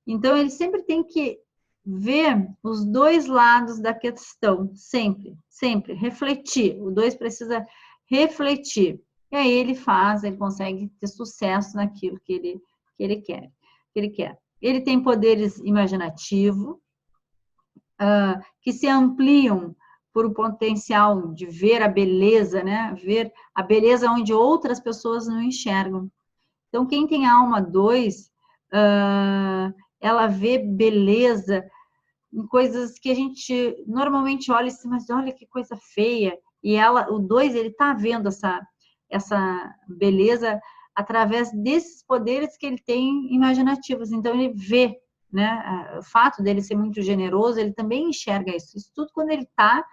Então, ele sempre tem que ver os dois lados da questão, sempre, sempre, refletir. O 2 precisa refletir. E aí ele consegue ter sucesso naquilo que ele quer. Ele tem poderes imaginativos, que se ampliam por um potencial de ver a beleza, né? Ver a beleza onde outras pessoas não enxergam. Então, quem tem a alma 2, ela vê beleza em coisas que a gente normalmente olha assim, mas olha que coisa feia. E o 2, ele está vendo essa beleza através desses poderes que ele tem imaginativos. Então, ele vê, né? O fato dele ser muito generoso, ele também enxerga isso. Isso tudo quando ele está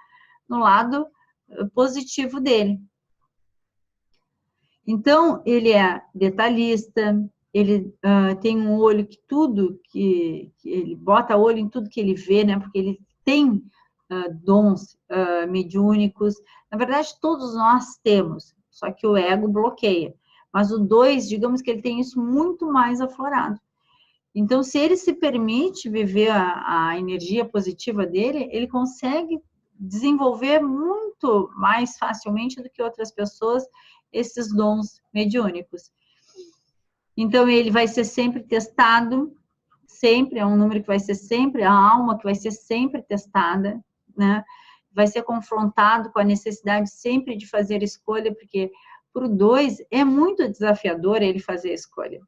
no lado positivo dele. Então, ele é detalhista, ele tem um olho que ele bota olho em tudo que ele vê, né? Porque ele tem dons mediúnicos. Na verdade, todos nós temos, só que o ego bloqueia. Mas o 2, digamos que ele tem isso muito mais aflorado. Então, se ele se permite viver a energia positiva dele, ele consegue desenvolver muito mais facilmente do que outras pessoas esses dons mediúnicos. Então, ele vai ser sempre testado, sempre, é um número que vai ser sempre, a alma que vai ser sempre testada, né? Vai ser confrontado com a necessidade sempre de fazer escolha, porque para o 2 é muito desafiador ele fazer a escolha.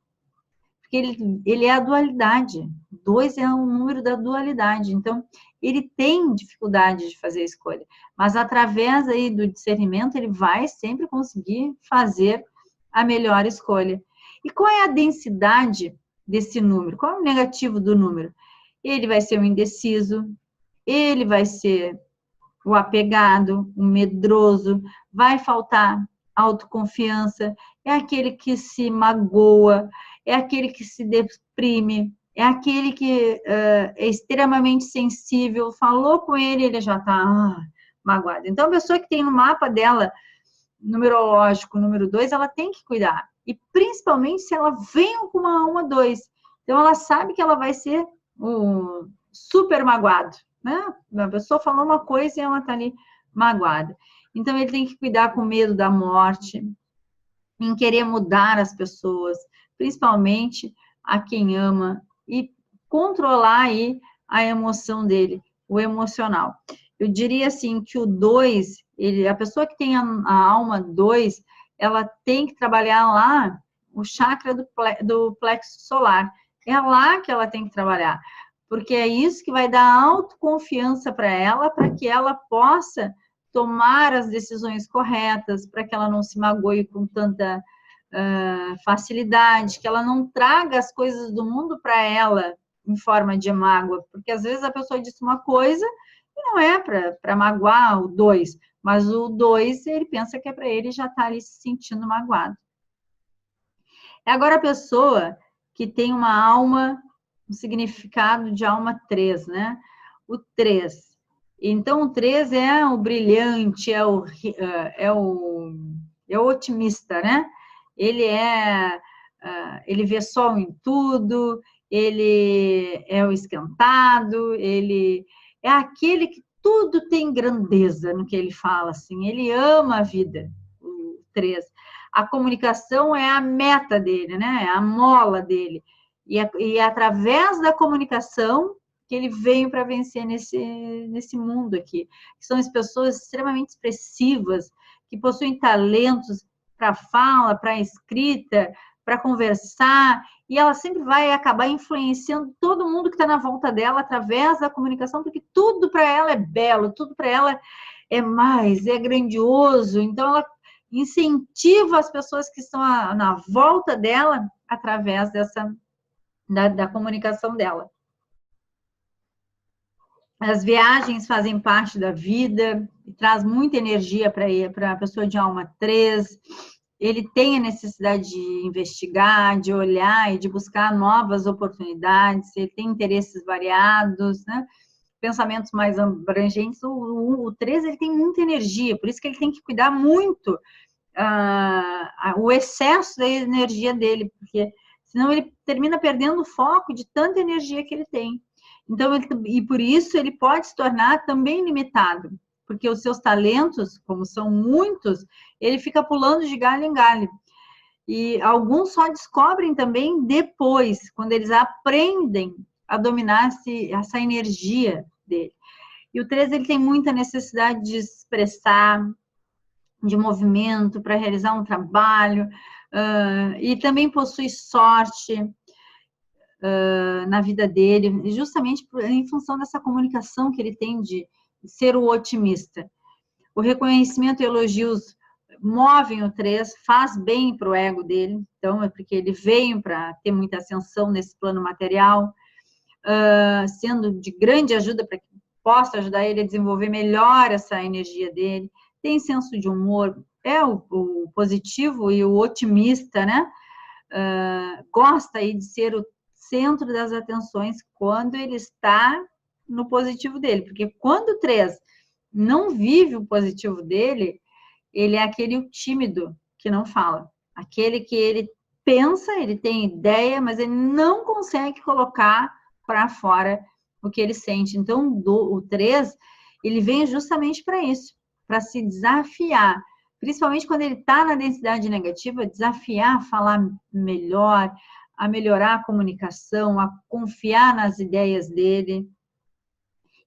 Porque ele é a dualidade. 2 é um número da dualidade. Então, ele tem dificuldade de fazer a escolha. Mas, através aí do discernimento, ele vai sempre conseguir fazer a melhor escolha. E qual é a densidade desse número? Qual é o negativo do número? Ele vai ser o indeciso, ele vai ser o apegado, o medroso, vai faltar autoconfiança, é aquele que se magoa, é aquele que se deprime, é aquele que é extremamente sensível, falou com ele, ele já está magoado. Então, a pessoa que tem no mapa dela, numerológico, número 2, ela tem que cuidar. E principalmente se ela vem com uma alma 2. Então, ela sabe que ela vai ser super magoado, né? A pessoa falou uma coisa e ela está ali magoada. Então, ele tem que cuidar com medo da morte, em querer mudar as pessoas, principalmente a quem ama, e controlar aí a emoção dele, o emocional. Eu diria assim que o 2, a pessoa que tem a alma 2, ela tem que trabalhar lá o chakra do plexo solar. É lá que ela tem que trabalhar, porque é isso que vai dar autoconfiança para ela, para que ela possa tomar as decisões corretas, para que ela não se magoe com tanta facilidade, que ela não traga as coisas do mundo para ela em forma de mágoa, porque às vezes a pessoa disse uma coisa e não é para magoar o 2, mas o 2, ele pensa que é para ele, já está ali se sentindo magoado. Agora a pessoa que tem uma alma, um significado de alma 3, né? O 3. Então, o 3 é o brilhante, é o é otimista, né? Ele ele vê sol em tudo, ele é o esquentado, ele é aquele que tudo tem grandeza no que ele fala, assim, ele ama a vida, o 3. A comunicação é a meta dele, né? É a mola dele. E é através da comunicação que ele veio para vencer nesse mundo aqui. São as pessoas extremamente expressivas, que possuem talentos para fala, para escrita, para conversar, e ela sempre vai acabar influenciando todo mundo que está na volta dela através da comunicação, porque tudo para ela é belo, tudo para ela é mais, é grandioso. Então, ela incentiva as pessoas que estão na volta dela através da comunicação dela. As viagens fazem parte da vida, traz muita energia para a pessoa de alma 3. Ele tem a necessidade de investigar, de olhar e de buscar novas oportunidades, ele tem interesses variados, né? Pensamentos mais abrangentes. O 3, ele tem muita energia, por isso que ele tem que cuidar muito o excesso da energia dele, porque senão ele termina perdendo o foco de tanta energia que ele tem. Então, e por isso ele pode se tornar também limitado, porque os seus talentos, como são muitos, ele fica pulando de galho em galho. E alguns só descobrem também depois, quando eles aprendem a dominar essa energia dele. E o 3, ele tem muita necessidade de expressar, de movimento, para realizar um trabalho, e também possui sorte na vida dele, justamente em função dessa comunicação que ele tem de ser o otimista. O reconhecimento e elogios movem o 3, faz bem para o ego dele, então é porque ele veio para ter muita ascensão nesse plano material, sendo de grande ajuda para que possa ajudar ele a desenvolver melhor essa energia dele. Tem senso de humor, é o positivo e o otimista, né? Gosta aí de ser o centro das atenções quando ele está no positivo dele, porque quando o 3 não vive o positivo dele, ele é aquele tímido que não fala, aquele que ele pensa, ele tem ideia, mas ele não consegue colocar para fora o que ele sente. Então, o 3, ele vem justamente para isso, para se desafiar, principalmente quando ele está na densidade negativa, desafiar a falar melhor, a melhorar a comunicação, a confiar nas ideias dele.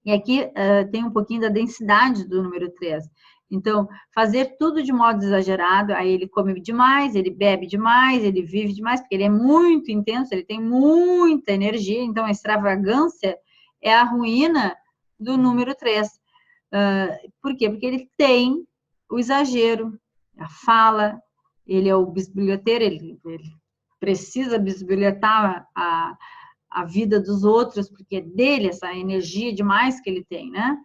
E aqui tem um pouquinho da densidade do número 3. Então, fazer tudo de modo exagerado, aí ele come demais, ele bebe demais, ele vive demais, porque ele é muito intenso, ele tem muita energia, então a extravagância é a ruína do número 3. Por quê? Porque ele tem o exagero, a fala, ele é o bisbilhoteiro, ele precisa bisbilhotar a vida dos outros, porque é dele essa energia demais que ele tem, né?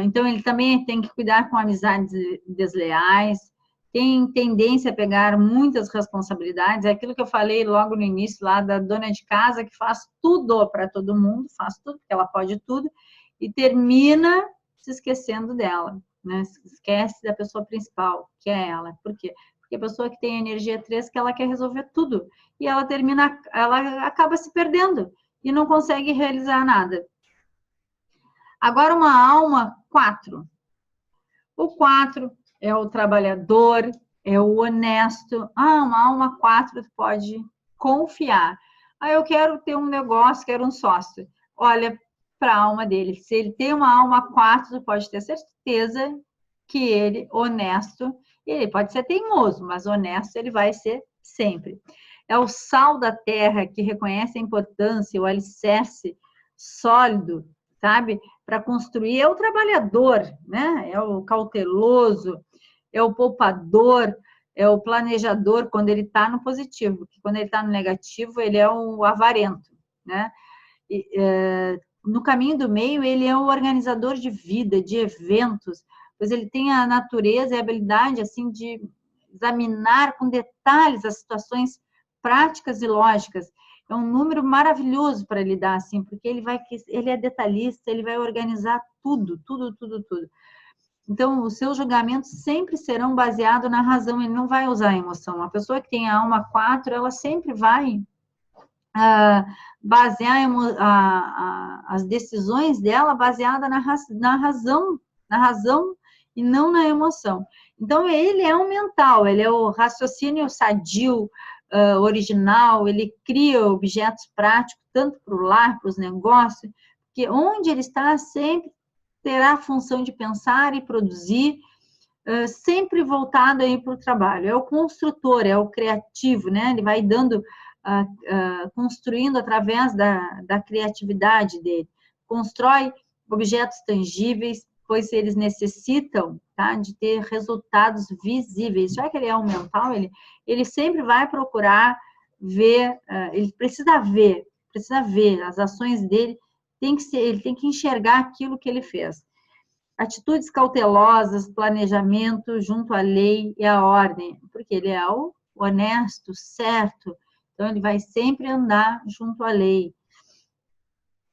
Então, ele também tem que cuidar com amizades desleais, tem tendência a pegar muitas responsabilidades, é aquilo que eu falei logo no início, lá da dona de casa, que faz tudo para todo mundo, faz tudo, porque ela pode tudo, e termina se esquecendo dela, né? Se esquece da pessoa principal, que é ela. Por quê? Porque a pessoa que tem energia 3, que ela quer resolver tudo, e ela acaba se perdendo, e não consegue realizar nada. Agora, uma alma 4. O 4 é o trabalhador, é o honesto. Uma alma 4 pode confiar. Eu quero ter um negócio, quero um sócio. Olha para a alma dele. Se ele tem uma alma 4, pode ter certeza que ele, honesto, ele pode ser teimoso, mas honesto ele vai ser sempre. É o sal da terra que reconhece a importância, o alicerce sólido, sabe? Para construir, é o trabalhador, né? É o cauteloso, é o poupador, é o planejador quando ele está no positivo, porque quando ele está no negativo, ele é o avarento, né? No caminho do meio, ele é o organizador de vida, de eventos, pois ele tem a natureza e a habilidade, assim, de examinar com detalhes as situações práticas e lógicas. É um número maravilhoso para lidar, assim, porque ele é detalhista, ele vai organizar tudo. Então, os seus julgamentos sempre serão baseados na razão, ele não vai usar a emoção. A pessoa que tem a alma 4, ela sempre vai basear as decisões dela baseada na razão e não na emoção. Então, ele é um mental, ele é o raciocínio sadio, original, ele cria objetos práticos, tanto para o lar, para os negócios, porque onde ele está, sempre terá a função de pensar e produzir, sempre voltado aí para o trabalho. É o construtor, é o criativo, né? Ele vai dando, construindo através da criatividade dele. Constrói objetos tangíveis, pois eles necessitam, tá, de ter resultados visíveis. Já que ele é um mental, ele sempre vai procurar ver, ele precisa ver as ações dele, ele tem que enxergar aquilo que ele fez. Atitudes cautelosas, planejamento junto à lei e à ordem, porque ele é o honesto, certo, então ele vai sempre andar junto à lei.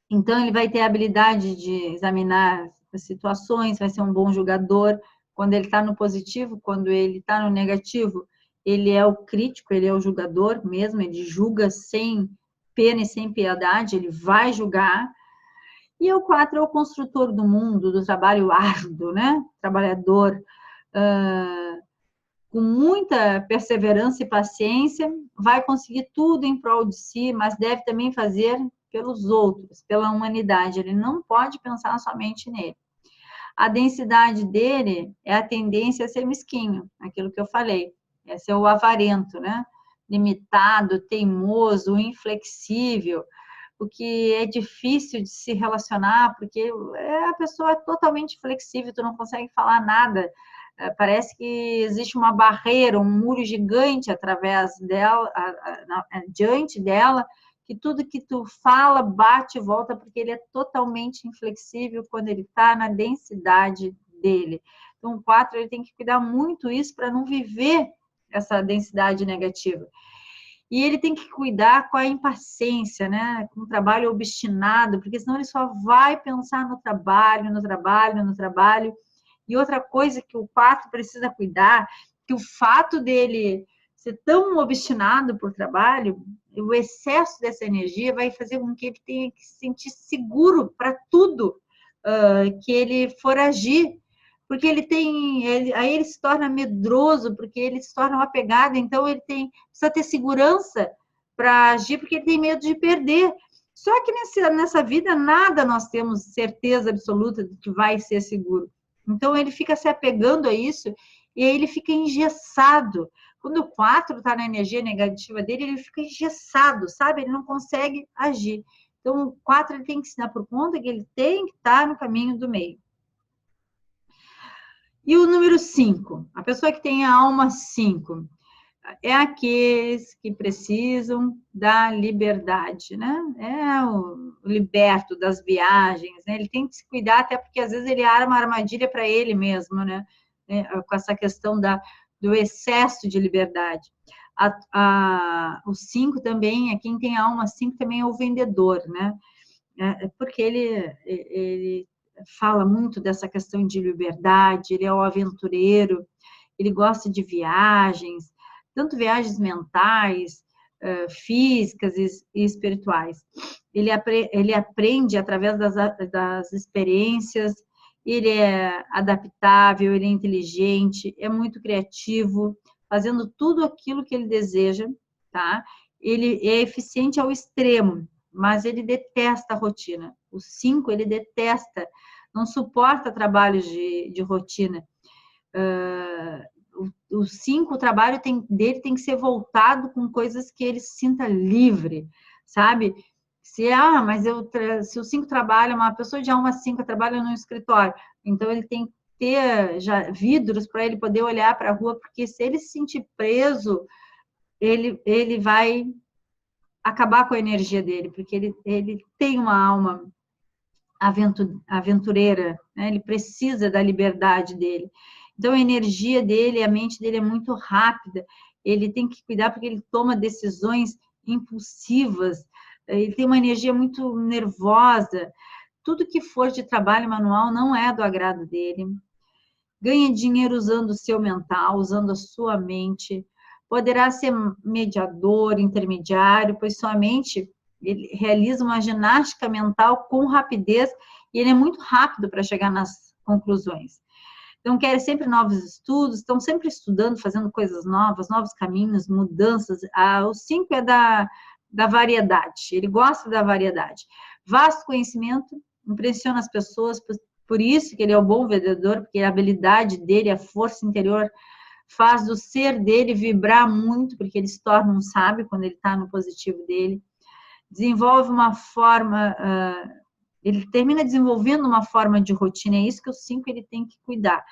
Então ele vai ter a habilidade de examinar as situações, vai ser um bom julgador. Quando ele está no positivo, quando ele está no negativo, ele é o crítico, ele é o julgador mesmo, ele julga sem pena e sem piedade, ele vai julgar. E o 4 é o construtor do mundo, do trabalho árduo, né? Trabalhador, com muita perseverança e paciência, vai conseguir tudo em prol de si, mas deve também fazer pelos outros, pela humanidade. Ele não pode pensar somente nele. A densidade dele é a tendência a ser mesquinho, aquilo que eu falei. Esse é o avarento, né? Limitado, teimoso, inflexível, porque é difícil de se relacionar, porque a pessoa é totalmente flexível, tu não consegue falar nada, parece que existe uma barreira, um muro gigante através dela, diante dela, que tudo que tu fala bate e volta, porque ele é totalmente inflexível quando ele está na densidade dele. Então, o 4, ele tem que cuidar muito isso para não viver essa densidade negativa. E ele tem que cuidar com a impaciência, né? Com o trabalho obstinado, porque senão ele só vai pensar no trabalho, no trabalho, no trabalho. E outra coisa que o 4 precisa cuidar, que o fato dele ser tão obstinado por trabalho, o excesso dessa energia vai fazer com que ele tenha que se sentir seguro para tudo que ele for agir. Porque aí ele se torna medroso, porque ele se torna um apegado, então ele precisa ter segurança para agir, porque ele tem medo de perder. Só que nessa vida, nada nós temos certeza absoluta de que vai ser seguro. Então, ele fica se apegando a isso e aí ele fica engessado. Quando o 4 está na energia negativa dele, ele fica engessado, sabe? Ele não consegue agir. Então, o 4 ele tem que se dar por conta que ele tem que estar no caminho do meio. E o número 5, a pessoa que tem a alma 5, é aqueles que precisam da liberdade, né? É o liberto das viagens, né? Ele tem que se cuidar, até porque às vezes ele arma armadilha para ele mesmo, né? Com essa questão do excesso de liberdade. O 5 também, quem tem a alma 5 também é o vendedor, né? Porque ele fala muito dessa questão de liberdade, ele é o aventureiro, ele gosta de viagens, tanto viagens mentais, físicas e espirituais. Ele aprende através das experiências, ele é adaptável, ele é inteligente, é muito criativo, fazendo tudo aquilo que ele deseja, tá? Ele é eficiente ao extremo, mas ele detesta a rotina. O 5, ele detesta, não suporta trabalhos de rotina. O 5, o trabalho dele tem que ser voltado com coisas que ele se sinta livre, sabe? Se o 5 trabalha, uma pessoa de alma 5 trabalha no escritório, então ele tem que ter já vidros para ele poder olhar para a rua, porque se ele se sentir preso, ele vai acabar com a energia dele, porque ele tem uma alma aventureira, né? Ele precisa da liberdade dele. Então, a energia dele, a mente dele é muito rápida, ele tem que cuidar porque ele toma decisões impulsivas, ele tem uma energia muito nervosa, tudo que for de trabalho manual não é do agrado dele. ganha dinheiro usando o seu mental, usando a sua mente, poderá ser mediador, intermediário, pois sua mente ele realiza uma ginástica mental com rapidez e ele é muito rápido para chegar nas conclusões. Então, querem sempre novos estudos, estão sempre estudando, fazendo coisas novas, novos caminhos, mudanças. O 5 é da variedade, ele gosta da variedade. Vasto conhecimento, impressiona as pessoas, por isso que ele é um bom vendedor, porque a habilidade dele, a força interior, faz o ser dele vibrar muito, porque ele se torna um sábio quando ele está no positivo dele. Desenvolve uma forma, ele termina desenvolvendo uma forma de rotina, é isso que o 5 ele tem que cuidar.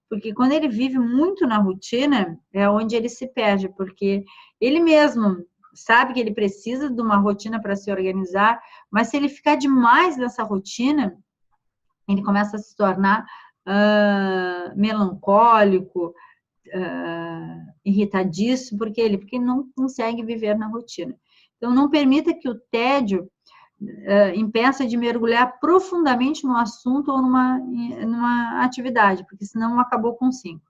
Porque quando ele vive muito na rotina, é onde ele se perde, porque ele mesmo sabe que ele precisa de uma rotina para se organizar, mas se ele ficar demais nessa rotina, ele começa a se tornar melancólico, irritadiço, porque não consegue viver na rotina. Então, não permita que o tédio impeça de mergulhar profundamente no assunto ou numa atividade, porque senão acabou com 5.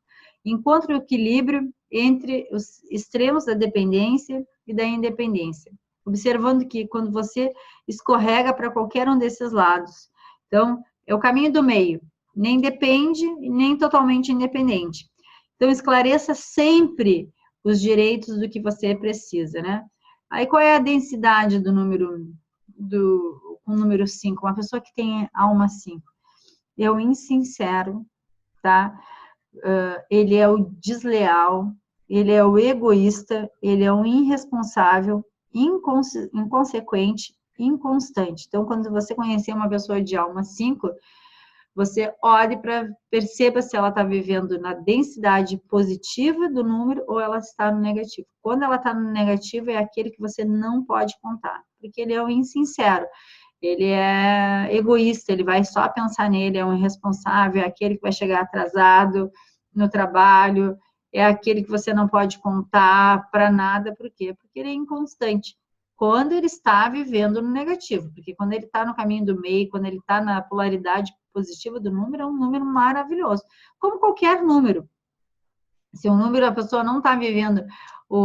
Encontre o equilíbrio entre os extremos da dependência e da independência, observando que quando você escorrega para qualquer um desses lados, então, é o caminho do meio, nem depende, nem totalmente independente. Então, esclareça sempre os direitos do que você precisa, né? Aí, qual é a densidade do número com o número 5? Uma pessoa que tem alma 5. É o insincero, tá? Ele é o desleal, ele é o egoísta, ele é o irresponsável, inconsequente, inconstante. Então, quando você conhecer uma pessoa de alma 5, você olhe para perceba se ela está vivendo na densidade positiva do número ou ela está no negativo. Quando ela está no negativo, é aquele que você não pode contar, porque ele é o insincero, ele é egoísta, ele vai só pensar nele, é um irresponsável, é aquele que vai chegar atrasado no trabalho, é aquele que você não pode contar para nada, por quê? Porque ele é inconstante. Quando ele está vivendo no negativo, porque quando ele está no caminho do meio, quando ele está na polaridade positiva do número, é um número maravilhoso, como qualquer número. Se um número, a pessoa não está vivendo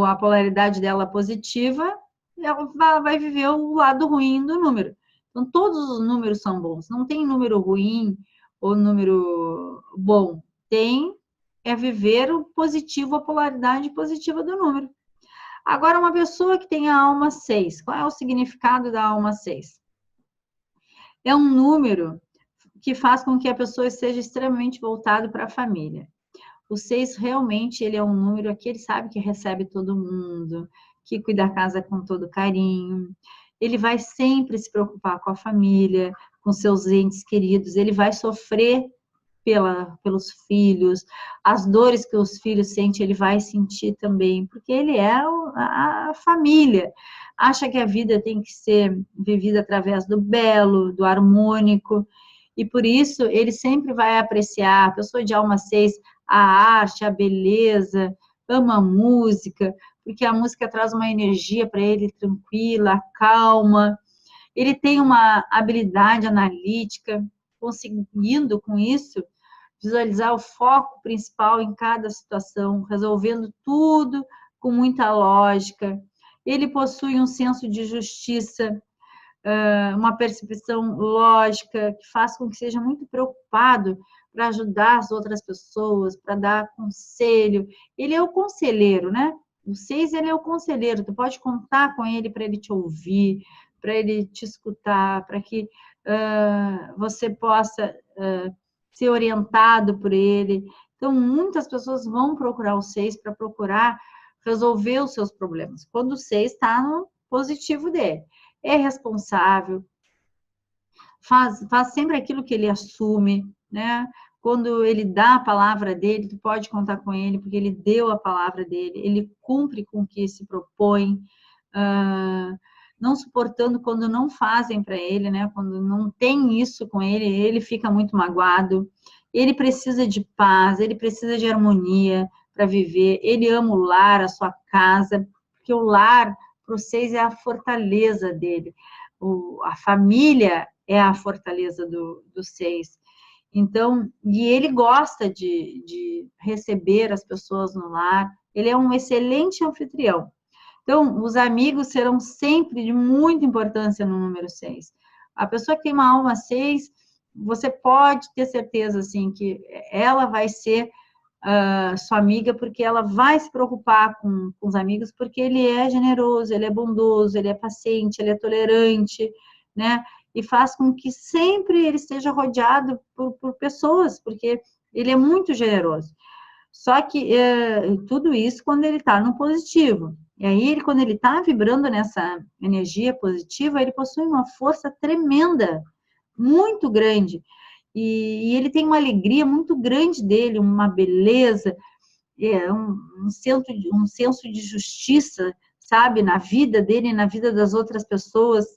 a polaridade dela positiva, ela vai viver o lado ruim do número. Então, todos os números são bons, não tem número ruim ou número bom, é viver o positivo, a polaridade positiva do número. Agora, uma pessoa que tem a alma 6, qual é o significado da alma 6? É um número que faz com que a pessoa esteja extremamente voltada para a família. O 6 realmente ele é um número que ele sabe que recebe todo mundo, que cuida da casa com todo carinho. Ele vai sempre se preocupar com a família, com seus entes queridos. Ele vai sofrer pelos filhos, as dores que os filhos sentem, ele vai sentir também, porque ele é a família. Acha que a vida tem que ser vivida através do belo, do harmônico, e por isso ele sempre vai apreciar, a pessoa de alma 6, a arte, a beleza, ama a música, porque a música traz uma energia para ele tranquila, calma. Ele tem uma habilidade analítica, conseguindo com isso visualizar o foco principal em cada situação, resolvendo tudo com muita lógica. Ele possui um senso de justiça, uma percepção lógica, que faz com que seja muito preocupado para ajudar as outras pessoas, para dar conselho. Ele é o conselheiro, né? O 6, ele é o conselheiro, tu pode contar com ele para ele te ouvir, para ele te escutar, para que você possa ser orientado por ele. Então, muitas pessoas vão procurar o 6 para procurar resolver os seus problemas, quando o 6 está no positivo dele. É responsável, faz sempre aquilo que ele assume, né? Quando ele dá a palavra dele, tu pode contar com ele, porque ele deu a palavra dele, ele cumpre com o que se propõe, não suportando quando não fazem para ele, né? Quando não tem isso com ele, ele fica muito magoado, ele precisa de paz, ele precisa de harmonia para viver, ele ama o lar, a sua casa, porque o lar, para o 6, é a fortaleza dele, a família é a fortaleza do 6. Então, e ele gosta de receber as pessoas no lar, ele é um excelente anfitrião. Então, os amigos serão sempre de muita importância no número 6. A pessoa que tem uma alma 6, você pode ter certeza, assim, que ela vai ser sua amiga, porque ela vai se preocupar com os amigos, porque ele é generoso, ele é bondoso, ele é paciente, ele é tolerante, né? E faz com que sempre ele esteja rodeado por pessoas, porque ele é muito generoso. Só que tudo isso quando ele está no positivo. E aí, quando ele está vibrando nessa energia positiva, ele possui uma força tremenda, muito grande. E ele tem uma alegria muito grande dele, uma beleza, um senso de justiça, sabe, na vida dele, na vida das outras pessoas.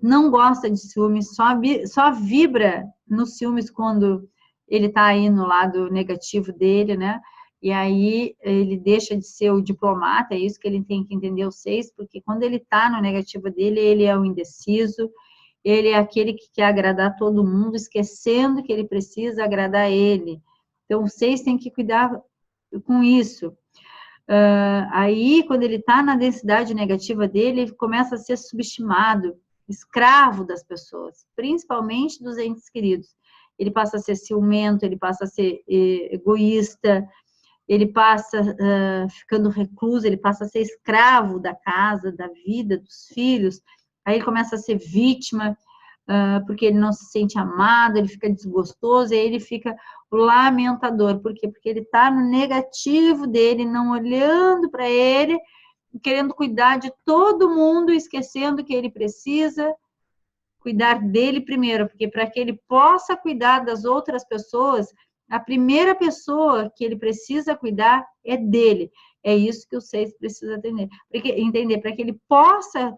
Não gosta de ciúmes, só vibra nos ciúmes quando ele está aí no lado negativo dele, né? E aí ele deixa de ser o diplomata, é isso que ele tem que entender o 6, porque quando ele está no negativo dele, ele é o indeciso, ele é aquele que quer agradar todo mundo, esquecendo que ele precisa agradar ele. Então, o 6 tem que cuidar com isso. Aí, quando ele está na densidade negativa dele, ele começa a ser subestimado, escravo das pessoas, principalmente dos entes queridos. Ele passa a ser ciumento, ele passa a ser egoísta, ele passa ficando recluso, ele passa a ser escravo da casa, da vida, dos filhos. Aí ele começa a ser vítima, porque ele não se sente amado, ele fica desgostoso, e aí ele fica o lamentador. Por quê? Porque ele está no negativo dele, não olhando para ele, querendo cuidar de todo mundo, esquecendo que ele precisa cuidar dele primeiro, porque para que ele possa cuidar das outras pessoas, a primeira pessoa que ele precisa cuidar é dele. É isso que o 6 precisa entender, para que ele possa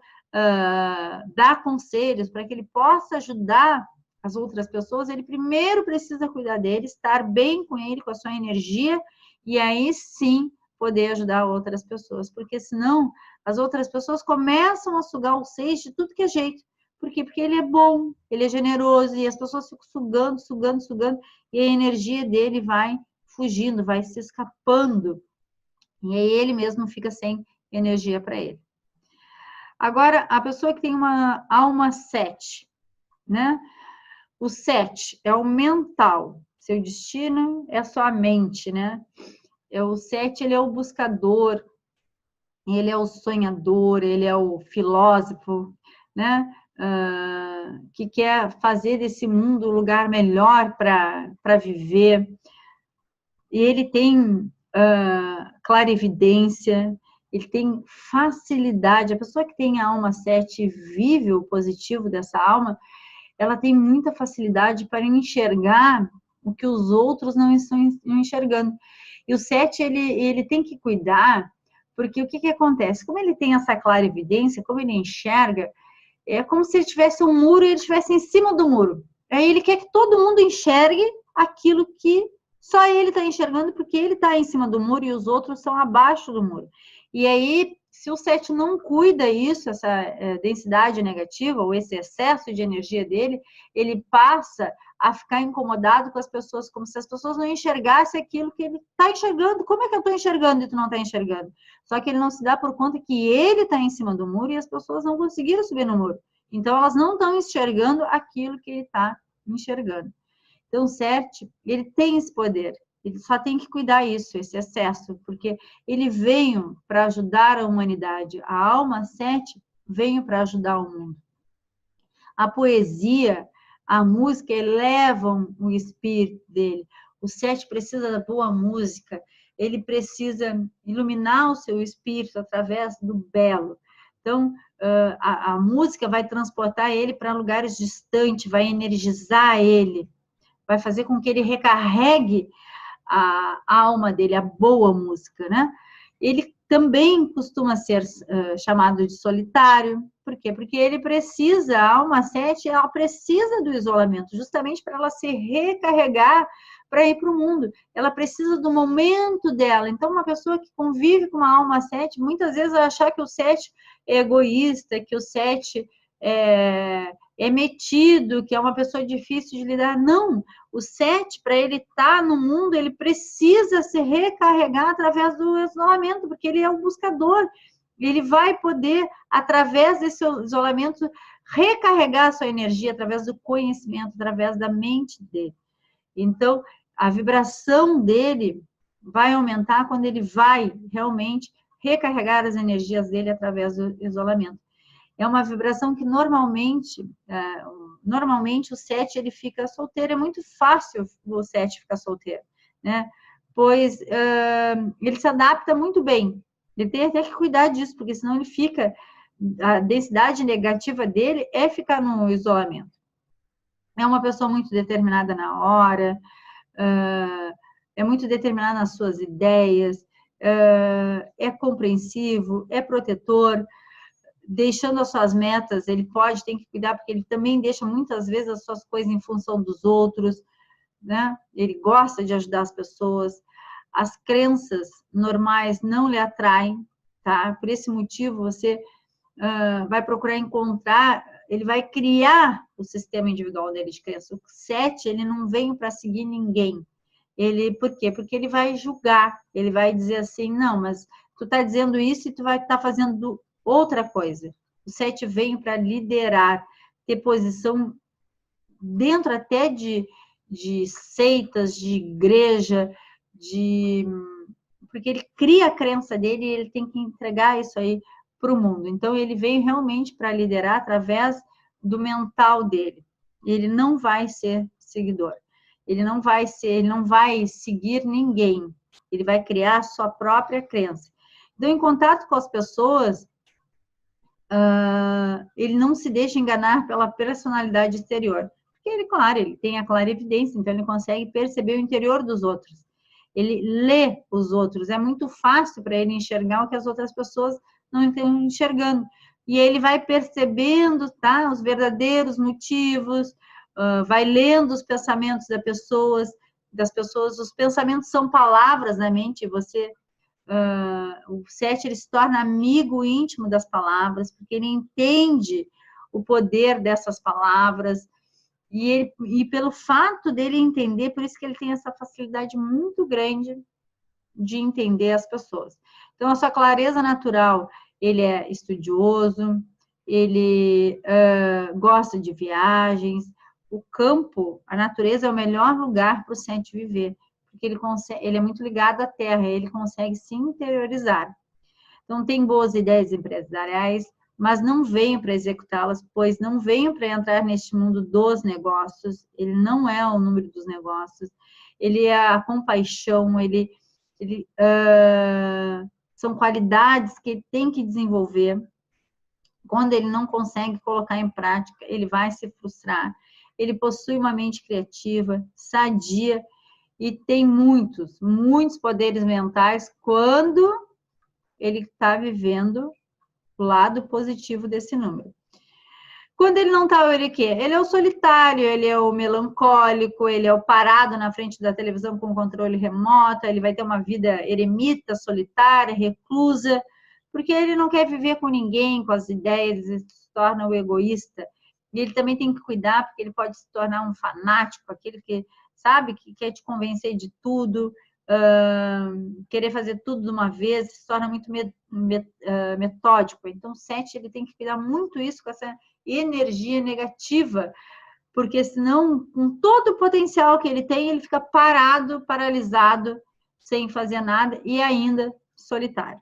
dar conselhos, para que ele possa ajudar as outras pessoas, ele primeiro precisa cuidar dele, estar bem com ele, com a sua energia, e aí sim poder ajudar outras pessoas, porque senão as outras pessoas começam a sugar o 6 de tudo que é jeito. Por quê? Porque ele é bom, ele é generoso, e as pessoas ficam sugando, e a energia dele vai fugindo, vai se escapando, e aí ele mesmo fica sem energia para ele. Agora, a pessoa que tem uma alma 7, né? O 7 é o mental, seu destino é a sua mente, né? O 7, ele é o buscador, ele é o sonhador, ele é o filósofo, né? Que quer fazer desse mundo um lugar melhor para viver. E ele tem clarividência, ele tem facilidade. A pessoa que tem a alma 7 e vive o positivo dessa alma, ela tem muita facilidade para enxergar o que os outros não estão enxergando. E o 7, ele tem que cuidar, porque o que acontece? Como ele tem essa clarividência, como ele enxerga, é como se ele tivesse um muro e ele estivesse em cima do muro. Aí ele quer que todo mundo enxergue aquilo que só ele está enxergando, porque ele está em cima do muro e os outros são abaixo do muro. E aí, se o 7 não cuida isso, essa densidade negativa, ou esse excesso de energia dele, ele passa a ficar incomodado com as pessoas, como se as pessoas não enxergassem aquilo que ele está enxergando. Como é que eu estou enxergando e tu não está enxergando? Só que ele não se dá por conta que ele está em cima do muro e as pessoas não conseguiram subir no muro. Então, elas não estão enxergando aquilo que ele está enxergando. Então, o 7, ele tem esse poder. Ele só tem que cuidar isso, esse excesso, porque ele veio para ajudar a humanidade. A alma 7 veio para ajudar o mundo. A poesia, a música elevam o espírito dele. O 7 precisa da boa música, ele precisa iluminar o seu espírito através do belo. Então, a música vai transportar ele para lugares distantes, vai energizar ele, vai fazer com que ele recarregue a alma dele, a boa música, né? Ele também costuma ser chamado de solitário. Por quê? Porque ele precisa, a alma 7, ela precisa do isolamento, justamente para ela se recarregar para ir para o mundo. Ela precisa do momento dela. Então, uma pessoa que convive com uma alma 7, muitas vezes vai achar que o 7 é egoísta, que o 7 é metido, que é uma pessoa difícil de lidar. Não, o 7, para ele estar no mundo, ele precisa se recarregar através do isolamento, porque ele é o buscador. Ele vai poder, através desse isolamento, recarregar a sua energia através do conhecimento, através da mente dele. Então, a vibração dele vai aumentar quando ele vai realmente recarregar as energias dele através do isolamento. É uma vibração que normalmente o 7 ele fica solteiro, é muito fácil o 7 ficar solteiro, né? Pois ele se adapta muito bem. Ele tem até que cuidar disso, porque senão ele fica, a densidade negativa dele é ficar no isolamento. É uma pessoa muito determinada na hora, é muito determinado nas suas ideias, é compreensivo, é protetor, deixando as suas metas, ele tem que cuidar, porque ele também deixa muitas vezes as suas coisas em função dos outros, né? Ele gosta de ajudar as pessoas, as crenças normais não lhe atraem, tá? Por esse motivo, você vai procurar encontrar, ele vai criar o sistema individual dele de crença. O 7, ele não vem para seguir ninguém. Por quê? Porque ele vai julgar, ele vai dizer assim, não, mas tu tá dizendo isso e tu vai estar fazendo outra coisa. O 7 vem para liderar, ter posição dentro até de seitas, de igreja, porque ele cria a crença dele e ele tem que entregar isso aí para o mundo. Então, ele veio realmente para liderar através do mental dele. Ele não vai ser seguidor. Ele não vai seguir ninguém. Ele vai criar a sua própria crença. Então, em contato com as pessoas, ele não se deixa enganar pela personalidade exterior. Porque ele, claro, ele tem a clarividência, então ele consegue perceber o interior dos outros. Ele lê os outros. É muito fácil para ele enxergar o que as outras pessoas não estão enxergando. E ele vai percebendo, tá, os verdadeiros motivos, vai lendo os pensamentos das pessoas. Os pensamentos são palavras na mente, o 7 ele se torna amigo íntimo das palavras, porque ele entende o poder dessas palavras, e pelo fato dele entender, por isso que ele tem essa facilidade muito grande de entender as pessoas. Então, a sua clareza natural, ele é estudioso, ele gosta de viagens, o campo, a natureza é o melhor lugar para o 7 viver, porque ele é muito ligado à terra, ele consegue se interiorizar. Então, tem boas ideias empresariais, mas não venho para executá-las, pois não venho para entrar neste mundo dos negócios, ele não é o número dos negócios, ele é a compaixão, são qualidades que ele tem que desenvolver. Quando ele não consegue colocar em prática, ele vai se frustrar. Ele possui uma mente criativa, sadia, e tem muitos poderes mentais quando ele está vivendo o lado positivo desse número. Quando ele não está, ele o quê? Ele é o solitário, ele é o melancólico, ele é o parado na frente da televisão com controle remoto, ele vai ter uma vida eremita, solitária, reclusa, porque ele não quer viver com ninguém, com as ideias, ele se torna o egoísta. E ele também tem que cuidar, porque ele pode se tornar um fanático, aquele que, sabe, que quer te convencer de tudo, querer fazer tudo de uma vez, se torna muito metódico. Então, o 7, ele tem que cuidar muito isso com essa energia negativa, porque senão, com todo o potencial que ele tem, ele fica parado, paralisado, sem fazer nada e ainda solitário.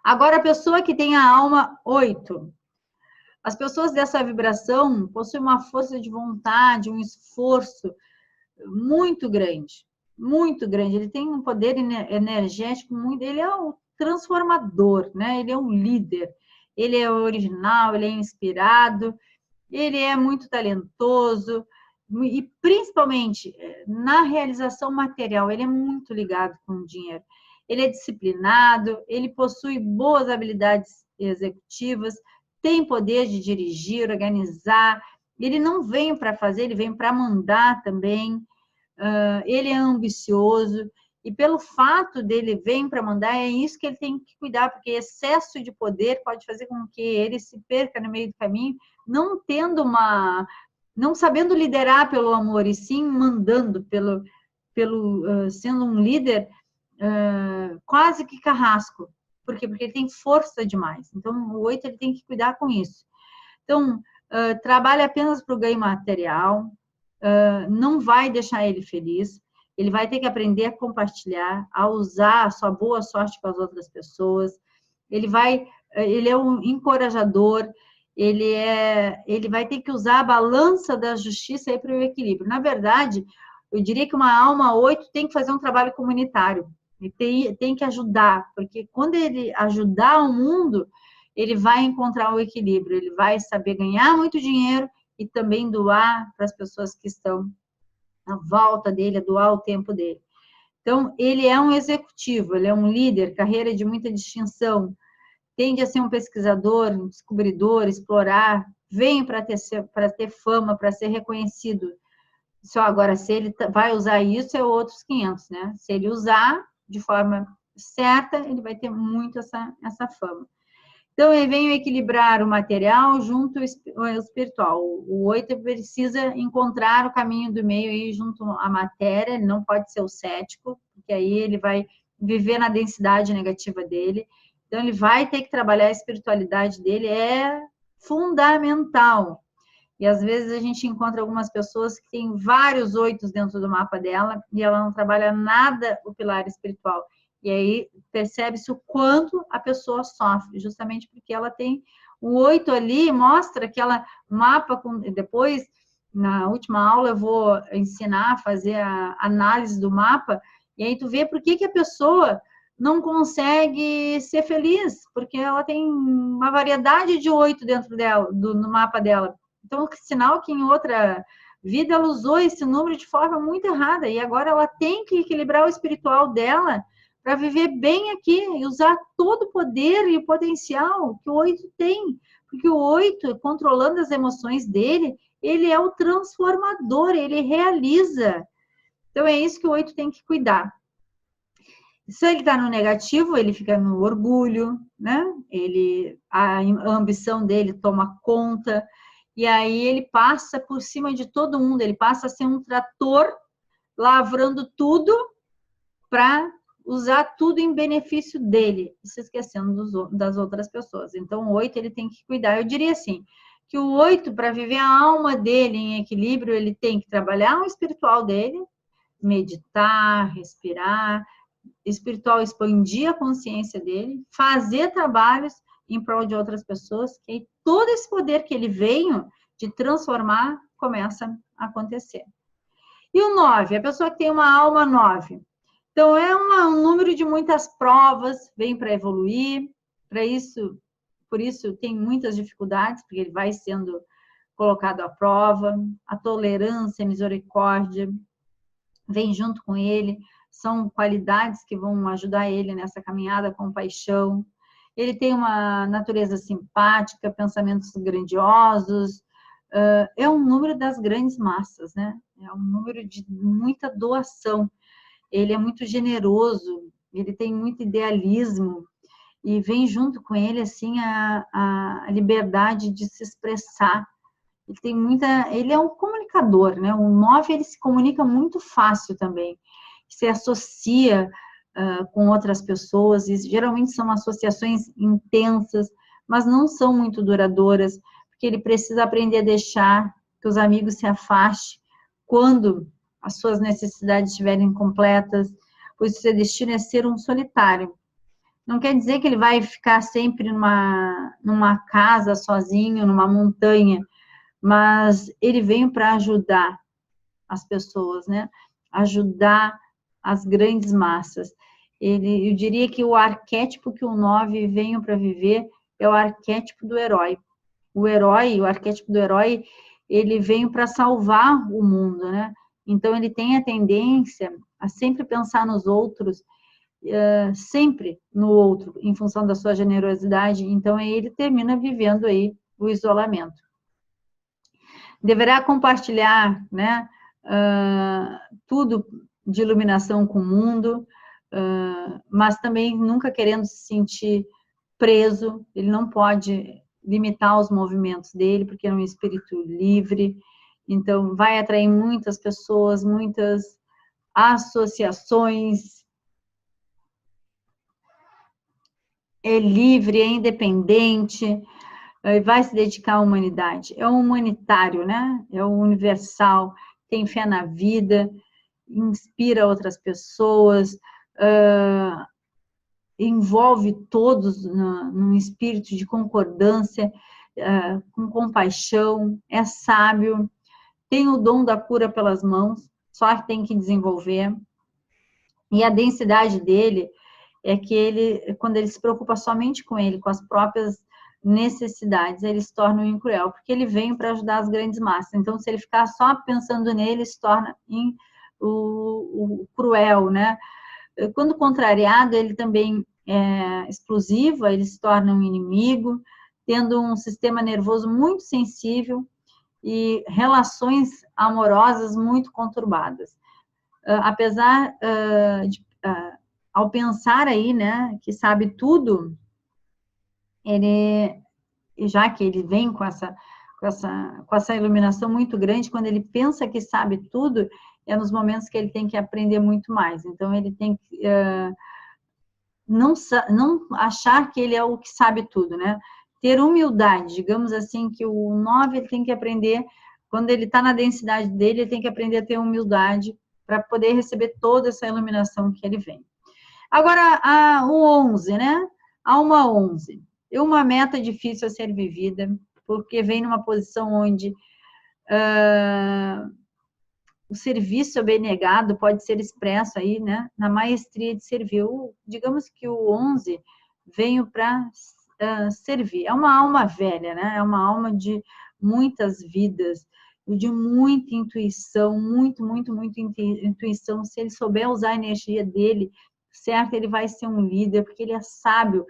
Agora, a pessoa que tem a alma 8. As pessoas dessa vibração possuem uma força de vontade, um esforço muito grande, muito grande. Ele tem um poder energético muito, ele é o transformador, né? Ele é um líder, ele é original, ele é inspirado, ele é muito talentoso e principalmente na realização material, ele é muito ligado com o dinheiro. Ele é disciplinado, ele possui boas habilidades executivas, tem poder de dirigir, organizar. Ele não vem para fazer, ele vem para mandar também. Ele é ambicioso, e pelo fato dele vir para mandar, é isso que ele tem que cuidar, porque excesso de poder pode fazer com que ele se perca no meio do caminho, não sabendo liderar pelo amor, e sim mandando sendo um líder quase que carrasco. Por quê? Porque ele tem força demais. Então, o 8 ele tem que cuidar com isso. Então, trabalha apenas para o ganho material, não vai deixar ele feliz, ele vai ter que aprender a compartilhar, a usar a sua boa sorte com as outras pessoas, ele é um encorajador, ele vai ter que usar a balança da justiça para o equilíbrio. Na verdade, eu diria que uma alma 8 tem que fazer um trabalho comunitário, ele tem que ajudar, porque quando ele ajudar o mundo, ele vai encontrar o equilíbrio, ele vai saber ganhar muito dinheiro e também doar para as pessoas que estão à volta dele, doar o tempo dele. Então, ele é um executivo, ele é um líder, carreira de muita distinção, tende a ser um pesquisador, um descobridor, explorar, vem para ter fama, para ser reconhecido. Só agora, se ele vai usar isso, é outros 500, né? Se ele usar de forma certa, ele vai ter muito essa fama. Então, ele vem equilibrar o material junto ao espiritual. O 8 precisa encontrar o caminho do meio aí junto à matéria, ele não pode ser o cético, porque aí ele vai viver na densidade negativa dele. Então, ele vai ter que trabalhar a espiritualidade dele, é fundamental. E, às vezes, a gente encontra algumas pessoas que têm vários 8 dentro do mapa dela e ela não trabalha nada o pilar espiritual. E aí percebe-se o quanto a pessoa sofre, justamente porque ela tem o 8 ali, mostra aquela mapa, depois, na última aula, eu vou ensinar a fazer a análise do mapa, e aí tu vê por que a pessoa não consegue ser feliz, porque ela tem uma variedade de 8 dentro dela, no mapa dela. Então, sinal que em outra vida ela usou esse número de forma muito errada, e agora ela tem que equilibrar o espiritual dela para viver bem aqui e usar todo o poder e o potencial que o 8 tem. Porque o 8, controlando as emoções dele, ele é o transformador, ele realiza. Então, é isso que o 8 tem que cuidar. Se ele está no negativo, ele fica no orgulho, né? A ambição dele toma conta, e aí ele passa por cima de todo mundo, ele passa a ser um trator, lavrando tudo para usar tudo em benefício dele, se esquecendo das outras pessoas. Então, o 8 ele tem que cuidar. Eu diria assim, que o 8, para viver a alma dele em equilíbrio, ele tem que trabalhar o espiritual dele, meditar, respirar, espiritual expandir a consciência dele, fazer trabalhos em prol de outras pessoas, que aí todo esse poder que ele veio de transformar começa a acontecer. E o 9, a pessoa que tem uma alma 9. Então, é um número de muitas provas, vem para evoluir, por isso tem muitas dificuldades, porque ele vai sendo colocado à prova, a tolerância, a misericórdia, vem junto com ele, são qualidades que vão ajudar ele nessa caminhada, compaixão. Ele tem uma natureza simpática, pensamentos grandiosos, é um número das grandes massas, né? É um número de muita doação. Ele é muito generoso, ele tem muito idealismo, e vem junto com ele, assim, a liberdade de se expressar. Ele é um comunicador, né? O 9, ele se comunica muito fácil também, se associa com outras pessoas, e geralmente são associações intensas, mas não são muito duradouras, porque ele precisa aprender a deixar que os amigos se afastem quando as suas necessidades estiverem completas, pois o seu destino é ser um solitário. Não quer dizer que ele vai ficar sempre numa casa sozinho, numa montanha, mas ele veio para ajudar as pessoas, né? Ajudar as grandes massas. Eu diria que o arquétipo que o 9 veio para viver é o arquétipo do herói. O arquétipo do herói, ele veio para salvar o mundo, né? Então, ele tem a tendência a sempre pensar nos outros, sempre no outro, em função da sua generosidade. Então, ele termina vivendo aí o isolamento. Deverá compartilhar, né, tudo de iluminação com o mundo, mas também nunca querendo se sentir preso. Ele não pode limitar os movimentos dele, porque é um espírito livre. Então, vai atrair muitas pessoas, muitas associações. É livre, é independente, vai se dedicar à humanidade. É um humanitário, né? É um universal, tem fé na vida, inspira outras pessoas, envolve todos num espírito de concordância, com compaixão, é sábio, tem o dom da cura pelas mãos, só que tem que desenvolver. E a densidade dele é que ele, quando ele se preocupa somente com ele, com as próprias necessidades, ele se torna um incruel, porque ele vem para ajudar as grandes massas. Então, se ele ficar só pensando nele, se torna o cruel, né? Quando contrariado, ele também é explosivo, ele se torna um inimigo, tendo um sistema nervoso muito sensível e relações amorosas muito conturbadas. Apesar de ao pensar aí, né, que sabe tudo, ele, já que ele vem com essa iluminação muito grande, quando ele pensa que sabe tudo, é nos momentos que ele tem que aprender muito mais. Então, ele tem que não achar que ele é o que sabe tudo, né? Ter humildade, digamos assim, que o 9 ele tem que aprender, quando ele está na densidade dele, ele tem que aprender a ter humildade para poder receber toda essa iluminação que ele vem. Agora, o 11, né? Há uma 11. É uma meta difícil a ser vivida, porque vem numa posição onde o serviço abnegado pode ser expresso aí, né? Na maestria de servir. Digamos que o 11 veio para servir. É uma alma velha, né? É uma alma de muitas vidas, de muita intuição, muita intuição. Se ele souber usar a energia dele, certo, ele vai ser um líder, porque ele é sábio,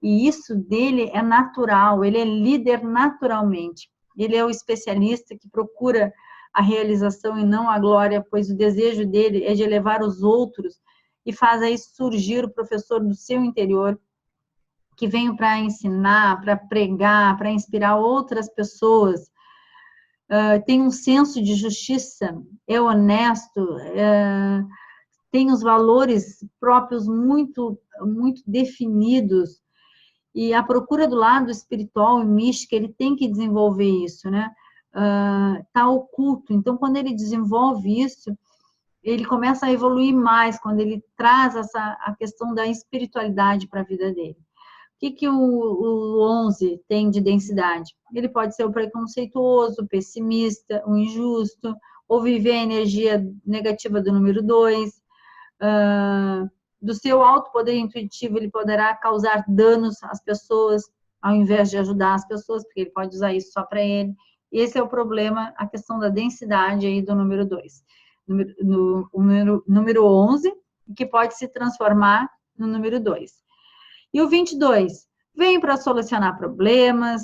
e isso dele é natural, ele é líder naturalmente. Ele é o especialista que procura a realização e não a glória, pois o desejo dele é de elevar os outros, e faz aí surgir o professor do seu interior, que vem para ensinar, para pregar, para inspirar outras pessoas. Tem um senso de justiça, é honesto, tem os valores próprios muito definidos, e a procura do lado espiritual e místico, ele tem que desenvolver isso, né? Tá oculto. Então, quando ele desenvolve isso, ele começa a evoluir mais, quando ele traz a questão da espiritualidade para a vida dele. O que o 11 tem de densidade? Ele pode ser o preconceituoso, o pessimista, o injusto, ou viver a energia negativa do número 2. Do seu alto poder intuitivo, ele poderá causar danos às pessoas, ao invés de ajudar as pessoas, porque ele pode usar isso só para ele. Esse é o problema, a questão da densidade aí do número 2. Número 11, que pode se transformar no número 2. E o 22 vem para solucionar problemas,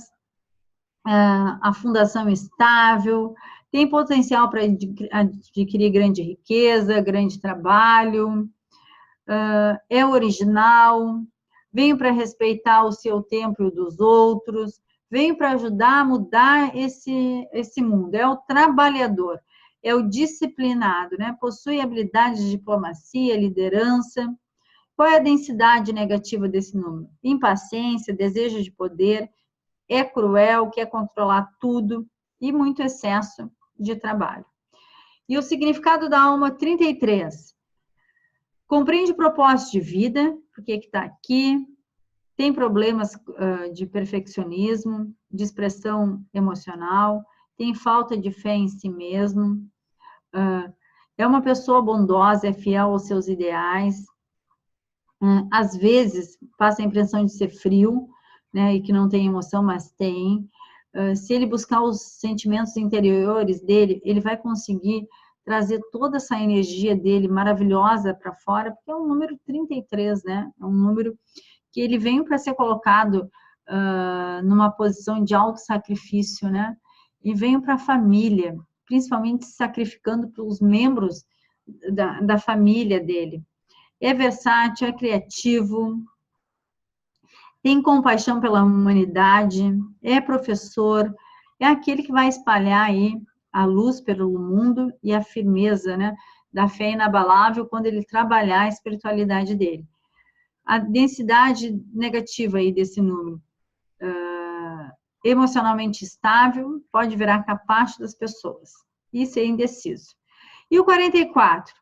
a fundação estável, tem potencial para adquirir grande riqueza, grande trabalho, é original, vem para respeitar o seu tempo e o dos outros, vem para ajudar a mudar esse mundo, é o trabalhador, é o disciplinado, né? Possui habilidade de diplomacia, liderança. Qual é a densidade negativa desse número? Impaciência, desejo de poder, é cruel, quer controlar tudo e muito excesso de trabalho. E o significado da alma 33. Compreende o propósito de vida, por que está aqui, tem problemas de perfeccionismo, de expressão emocional, tem falta de fé em si mesmo, é uma pessoa bondosa, é fiel aos seus ideais, às vezes passa a impressão de ser frio, né, e que não tem emoção, mas tem. Se ele buscar os sentimentos interiores dele, ele vai conseguir trazer toda essa energia dele maravilhosa para fora, porque é um número 33, né? É um número que ele vem para ser colocado numa posição de auto-sacrifício, né? E veio para a família, principalmente se sacrificando pelos membros da família dele. é versátil, é criativo, tem compaixão pela humanidade, é professor, é aquele que vai espalhar aí a luz pelo mundo e a firmeza, né, da fé inabalável quando ele trabalhar a espiritualidade dele. A densidade negativa aí desse número, emocionalmente estável, pode virar capacho das pessoas e ser indeciso. E o 44,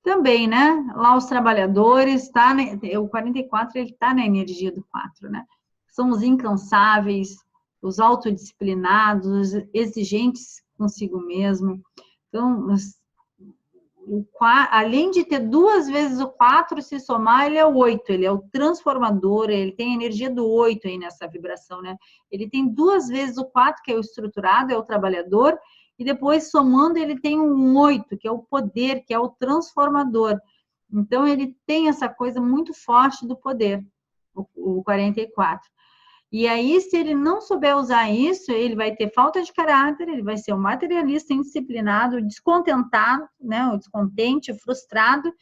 também, né? Lá os trabalhadores, tá, né? O 44, ele tá na energia do 4, né? São os incansáveis, os autodisciplinados, exigentes consigo mesmo. Então, além de ter 2 vezes o 4, se somar, ele é o 8, ele é o transformador, ele tem a energia do 8 aí nessa vibração, né? Ele tem 2 vezes o 4, que é o estruturado, é o trabalhador, e depois, somando, ele tem um 8, que é o poder, que é o transformador. Então, ele tem essa coisa muito forte do poder, o 44. E aí, se ele não souber usar isso, ele vai ter falta de caráter, ele vai ser um materialista indisciplinado, descontentado, né? O descontente, frustrado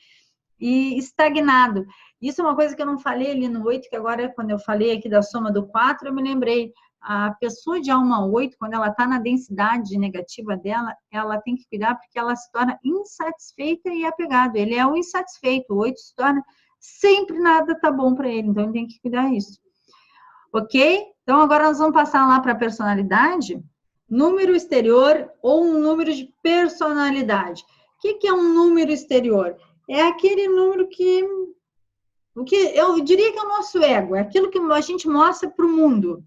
e estagnado. Isso é uma coisa que eu não falei ali no 8, que agora, quando eu falei aqui da soma do 4, eu me lembrei. A pessoa de alma 8, quando ela está na densidade negativa dela, ela tem que cuidar porque ela se torna insatisfeita e apegada. Ele é o insatisfeito, o 8 se torna sempre nada tá bom para ele, então ele tem que cuidar disso. Ok? Então, agora nós vamos passar lá para a personalidade. Número exterior ou um número de personalidade. O que é um número exterior? É aquele número o que eu diria que é o nosso ego, é aquilo que a gente mostra para o mundo,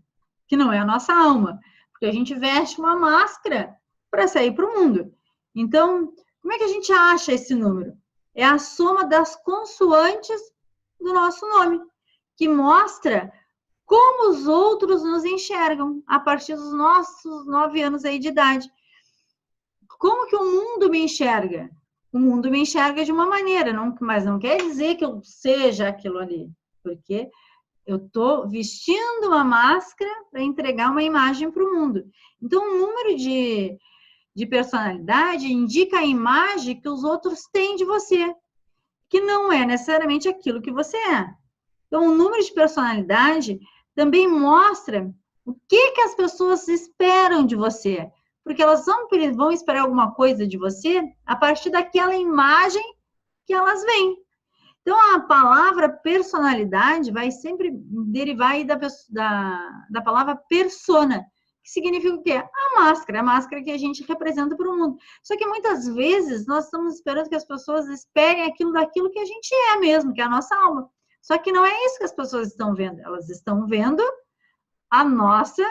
que não é a nossa alma, porque a gente veste uma máscara para sair para o mundo. Então, como é que a gente acha esse número? É a soma das consoantes do nosso nome, que mostra como os outros nos enxergam a partir dos nossos 9 anos aí de idade. Como que o mundo me enxerga? O mundo me enxerga de uma maneira, mas não quer dizer que eu seja aquilo ali, porque eu estou vestindo uma máscara para entregar uma imagem para o mundo. Então, o número de personalidade indica a imagem que os outros têm de você, que não é necessariamente aquilo que você é. Então, o número de personalidade também mostra o que as pessoas esperam de você, porque elas vão esperar alguma coisa de você a partir daquela imagem que elas veem. Então, a palavra personalidade vai sempre derivar aí da palavra persona, que significa o quê? A máscara que a gente representa para o mundo. Só que muitas vezes nós estamos esperando que as pessoas esperem aquilo daquilo que a gente é mesmo, que é a nossa alma. Só que não é isso que as pessoas estão vendo. Elas estão vendo a nossa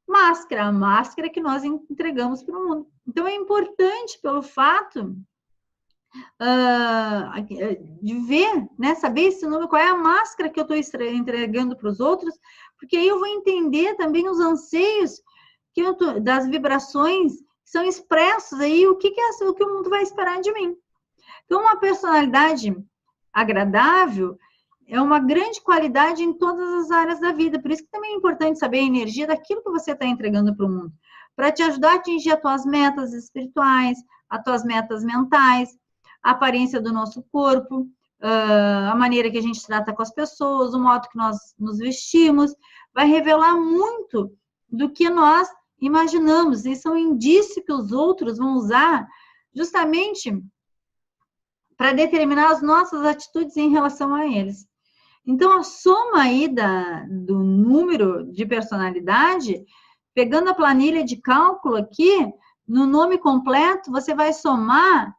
máscara, a máscara que nós entregamos para o mundo. Então, é importante pelo fato de ver, né, saber esse número, qual é a máscara que eu estou entregando para os outros, porque aí eu vou entender também os anseios das vibrações que são expressos aí, o que o mundo vai esperar de mim. Então, uma personalidade agradável é uma grande qualidade em todas as áreas da vida. Por isso que também é importante saber a energia daquilo que você está entregando para o mundo, para te ajudar a atingir as tuas metas espirituais, as tuas metas mentais, a aparência do nosso corpo, a maneira que a gente trata com as pessoas, o modo que nós nos vestimos, vai revelar muito do que nós imaginamos. E são indícios que os outros vão usar justamente para determinar as nossas atitudes em relação a eles. Então, a soma aí do número de personalidade, pegando a planilha de cálculo aqui, no nome completo, você vai somar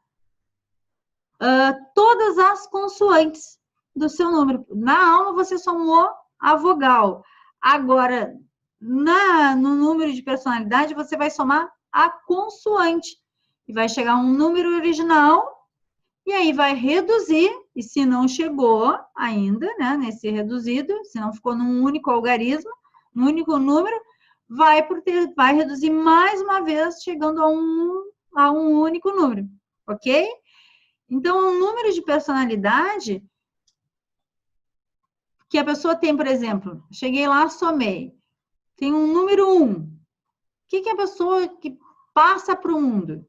todas as consoantes do seu número. Na alma, você somou a vogal. Agora, no número de personalidade, você vai somar a consoante. E vai chegar a um número original, e aí vai reduzir, e se não chegou ainda, né, nesse reduzido, se não ficou num único algarismo, num único número, vai reduzir mais uma vez, chegando a um único número, ok? Então, o número de personalidade que a pessoa tem, por exemplo, cheguei lá, somei, tem um número 1. O que a pessoa que passa para o mundo?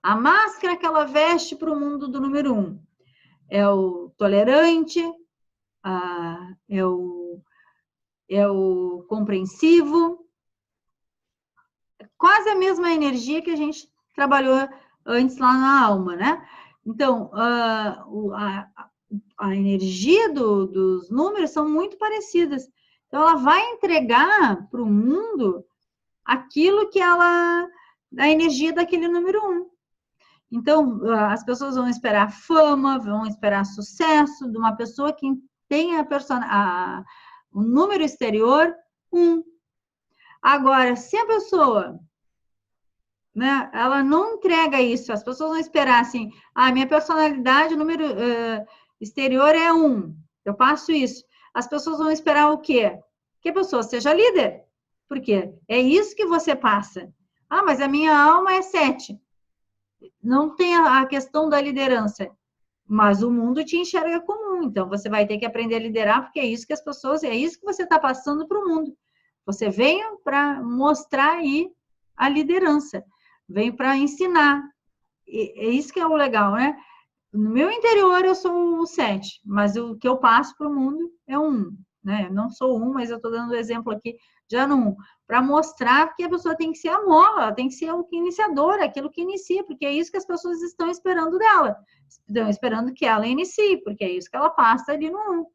A máscara que ela veste para o mundo do número 1 é o tolerante, é o compreensivo, quase a mesma energia que a gente trabalhou antes lá na alma, né? Então, a energia dos números são muito parecidas. Então, ela vai entregar para o mundo aquilo que a energia daquele número 1. Então, as pessoas vão esperar fama, vão esperar sucesso de uma pessoa que tem o número exterior 1. Agora, se a pessoa, né, ela não entrega isso, as pessoas vão esperar assim, minha personalidade, o número exterior é 1, eu passo isso. As pessoas vão esperar o quê? Que a pessoa seja líder. Por quê? É isso que você passa. Mas a minha alma é 7. Não tem a questão da liderança, mas o mundo te enxerga comum, então você vai ter que aprender a liderar, porque é isso que as pessoas, é isso que você está passando para o mundo. Você veio para mostrar aí a liderança, veio para ensinar. É isso que é o legal, né? No meu interior eu sou o 7, mas o que eu passo para o mundo é 1, né? Eu não sou 1, mas eu estou dando exemplo aqui já no 1, para mostrar que a pessoa tem que ser a mola, ela tem que ser o iniciador, aquilo que inicia, porque é isso que as pessoas estão esperando dela. Estão esperando que ela inicie, porque é isso que ela passa ali no 1.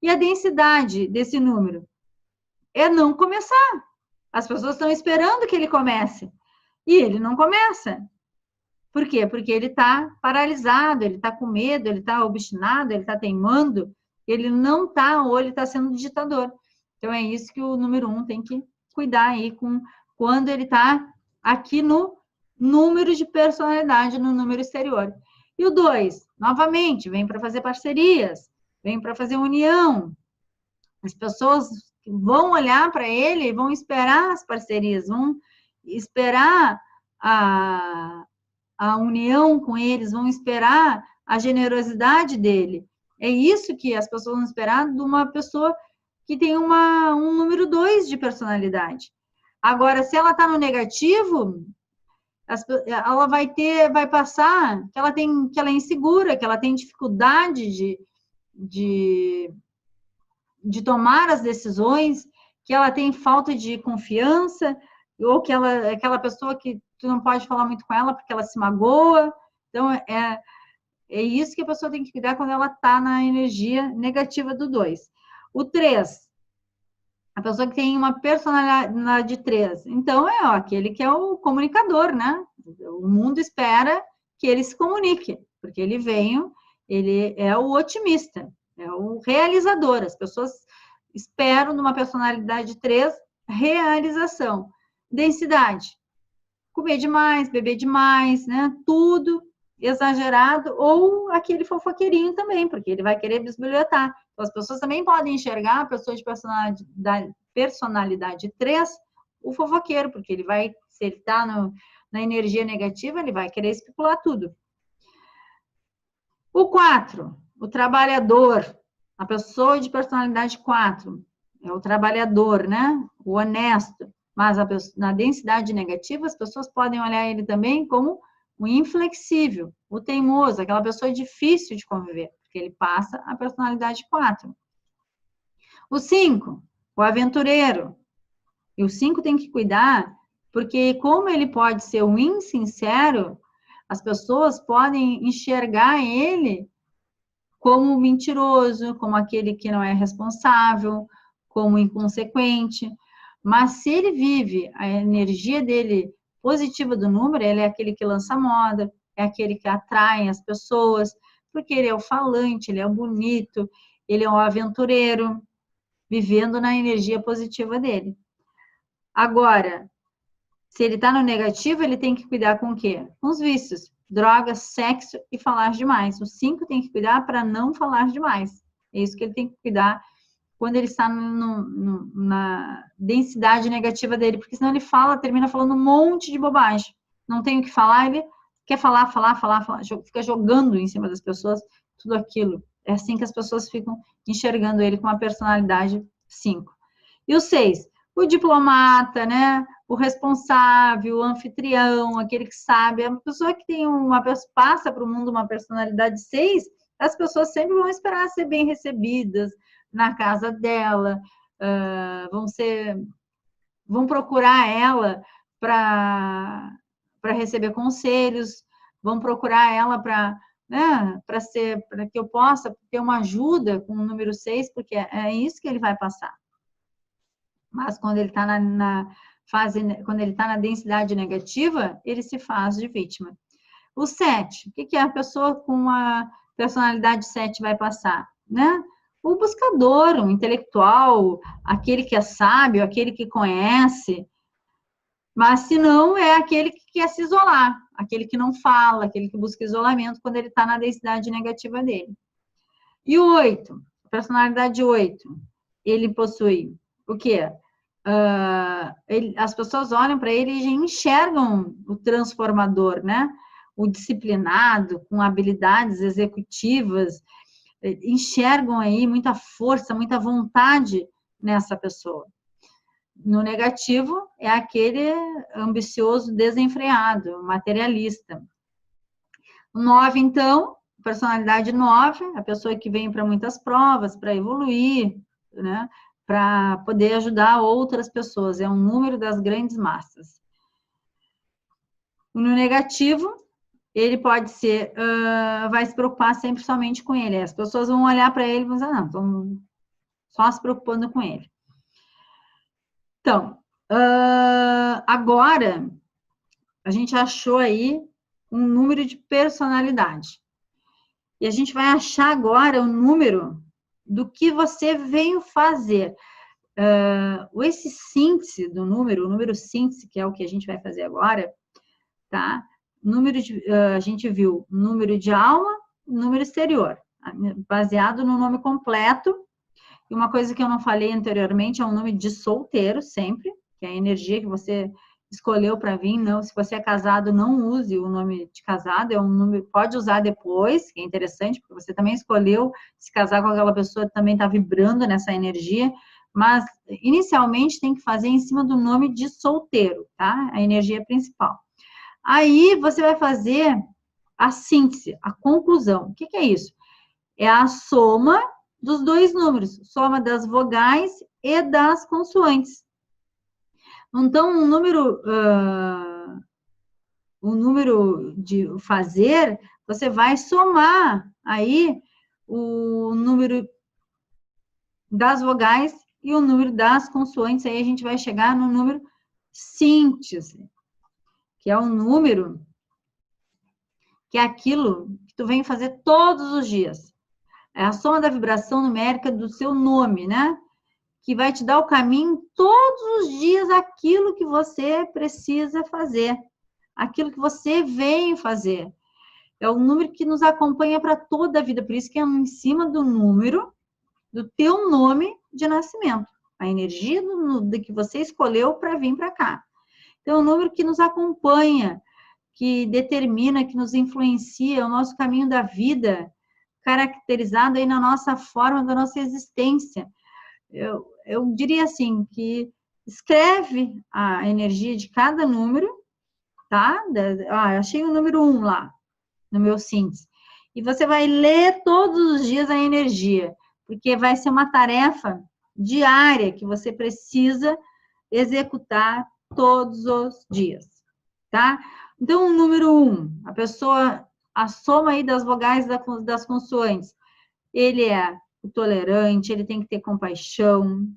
E a densidade desse número é não começar. As pessoas estão esperando que ele comece. E ele não começa. Por quê? Porque ele está paralisado, ele está com medo, ele está obstinado, ele está teimando, ele não está, ou ele está sendo ditador. Então, é isso que o número 1 tem que cuidar aí quando ele está aqui no número de personalidade, no número exterior. E o 2, novamente, vem para fazer parcerias, vem para fazer união. As pessoas vão olhar para ele e vão esperar as parcerias, vão esperar a união com eles, vão esperar a generosidade dele. É isso que as pessoas vão esperar de uma pessoa que tem um número 2 de personalidade. Agora, se ela está no negativo, ela vai passar que ela é insegura, que ela tem dificuldade de tomar as decisões, que ela tem falta de confiança, ou que ela é aquela pessoa que tu não pode falar muito com ela porque ela se magoa. Então, é isso que a pessoa tem que cuidar quando ela está na energia negativa do 2. O 3, a pessoa que tem uma personalidade 3. Então, é aquele que é o comunicador, né? O mundo espera que ele se comunique, porque ele é o otimista, é o realizador. As pessoas esperam numa personalidade 3 realização. Densidade. Comer demais, beber demais, né? Tudo exagerado, ou aquele fofoqueirinho também, porque ele vai querer bisbilhotar. Então, as pessoas também podem enxergar a pessoa de personalidade 3, o fofoqueiro, porque ele vai, se ele está na energia negativa, ele vai querer especular tudo. O 4, o trabalhador, a pessoa de personalidade 4, é o trabalhador, né? O honesto. Mas na densidade negativa, as pessoas podem olhar ele também como o inflexível, o teimoso, aquela pessoa difícil de conviver, porque ele passa a personalidade 4. O 5, o aventureiro. E o 5 tem que cuidar, porque como ele pode ser um insincero, as pessoas podem enxergar ele como mentiroso, como aquele que não é responsável, como inconsequente. Mas se ele vive a energia dele positiva do número, ele é aquele que lança moda, é aquele que atrai as pessoas, porque ele é o falante, ele é o bonito, ele é o aventureiro, vivendo na energia positiva dele. Agora, se ele está no negativo, ele tem que cuidar com o quê? Com os vícios, drogas, sexo e falar demais. O 5 tem que cuidar para não falar demais. É isso que ele tem que cuidar quando ele está na densidade negativa dele, porque senão ele termina falando um monte de bobagem. Não tem o que falar, ele quer falar, fica jogando em cima das pessoas tudo aquilo. É assim que as pessoas ficam enxergando ele com uma personalidade 5. E o 6, o diplomata, né? O responsável, o anfitrião, aquele que sabe, a pessoa que passa para o mundo uma personalidade 6, as pessoas sempre vão esperar ser bem recebidas na casa dela, vão procurar ela para receber conselhos, vão procurar ela para, né, para que eu possa ter uma ajuda com o número 6, porque é isso que ele vai passar. Mas quando ele está na fase, quando ele está na densidade negativa, ele se faz de vítima. O 7, o que a pessoa com a personalidade 7 vai passar, né? O buscador, o intelectual, aquele que é sábio, aquele que conhece, mas se não, é aquele que quer se isolar, aquele que não fala, aquele que busca isolamento quando ele está na densidade negativa dele. E o 8, personalidade 8, ele possui o quê? As pessoas olham para ele e enxergam o transformador, né? O disciplinado, com habilidades executivas, enxergam aí muita força, muita vontade nessa pessoa. No negativo, é aquele ambicioso desenfreado, materialista. O 9, então, personalidade 9, a pessoa que vem para muitas provas, para evoluir, né? Para poder ajudar outras pessoas. É um número das grandes massas. No negativo, ele pode ser, vai se preocupar sempre somente com ele. As pessoas vão olhar para ele e vão dizer, não, estão só se preocupando com ele. Então, agora, a gente achou aí um número de personalidade. E a gente vai achar agora o número do que você veio fazer. Esse síntese do número, o número síntese, que é o que a gente vai fazer agora, tá? A gente viu número de alma, número exterior, baseado no nome completo. E uma coisa que eu não falei anteriormente é o nome de solteiro, sempre, que é a energia que você escolheu para vir. Não, se você é casado, não use o nome de casado, é um número, pode usar depois, que é interessante, porque você também escolheu se casar com aquela pessoa que também está vibrando nessa energia, mas inicialmente tem que fazer em cima do nome de solteiro, tá? A energia principal. Aí você vai fazer a síntese, a conclusão. O que é isso? É a soma dos dois números, soma das vogais e das consoantes. Então, o número de fazer, você vai somar aí o número das vogais e o número das consoantes, aí a gente vai chegar no número síntese, que é um número que é aquilo que tu vem fazer todos os dias. É a soma da vibração numérica do seu nome, né? Que vai te dar o caminho todos os dias, aquilo que você precisa fazer, aquilo que você vem fazer. É o número que nos acompanha para toda a vida, por isso que é em cima do número do teu nome de nascimento, a energia do que você escolheu para vir para cá. Então, é um número que nos acompanha, que determina, que nos influencia o nosso caminho da vida, caracterizado aí na nossa forma da nossa existência. Eu diria assim, que escreve a energia de cada número, tá? Achei o número 1 lá, no meu síntese. E você vai ler todos os dias a energia, porque vai ser uma tarefa diária que você precisa executar todos os dias, tá? Então, o número 1, a soma aí das vogais das consoantes, ele é o tolerante, ele tem que ter compaixão,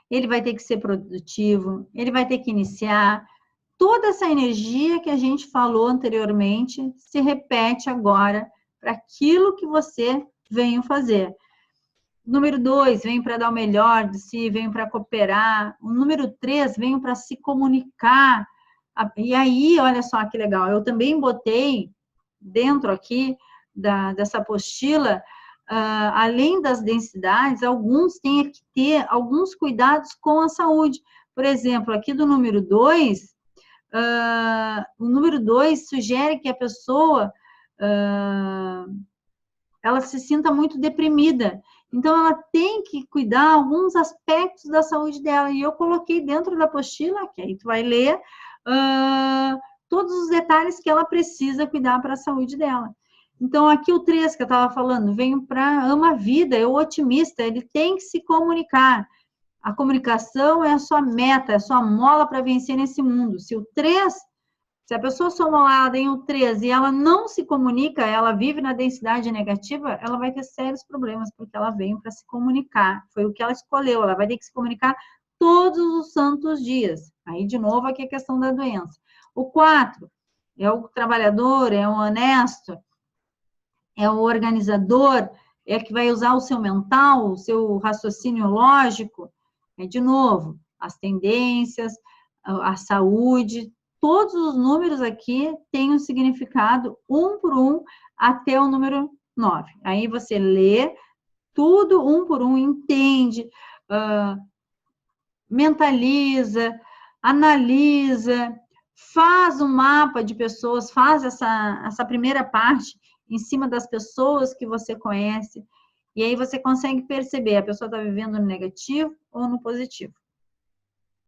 ele vai ter que ser produtivo, ele vai ter que iniciar. Toda essa energia que a gente falou anteriormente se repete agora para aquilo que você veio fazer. O número 2 vem para dar o melhor de si, vem para cooperar. O número 3 vem para se comunicar. E aí, olha só que legal, eu também botei dentro aqui dessa apostila, além das densidades, alguns têm que ter alguns cuidados com a saúde. Por exemplo, aqui do número 2, o número 2 sugere que a pessoa ela se sinta muito deprimida. Então, ela tem que cuidar alguns aspectos da saúde dela. E eu coloquei dentro da apostila, que aí tu vai ler, todos os detalhes que ela precisa cuidar para a saúde dela. Então, aqui o 3 que eu estava falando, venho para ama a vida, é o otimista, ele tem que se comunicar. A comunicação é a sua meta, é a sua mola para vencer nesse mundo. Se a pessoa somada em um 3 e ela não se comunica, ela vive na densidade negativa, ela vai ter sérios problemas, porque ela veio para se comunicar. Foi o que ela escolheu, ela vai ter que se comunicar todos os santos dias. Aí, de novo, aqui a questão da doença. O 4 é o trabalhador, é o honesto, é o organizador, é que vai usar o seu mental, o seu raciocínio lógico. De novo, as tendências, a saúde, todos os números aqui têm um significado um por um até o número 9. Aí você lê tudo um por um, entende, mentaliza, analisa, faz um mapa de pessoas, faz essa primeira parte em cima das pessoas que você conhece, e aí você consegue perceber, a pessoa está vivendo no negativo ou no positivo.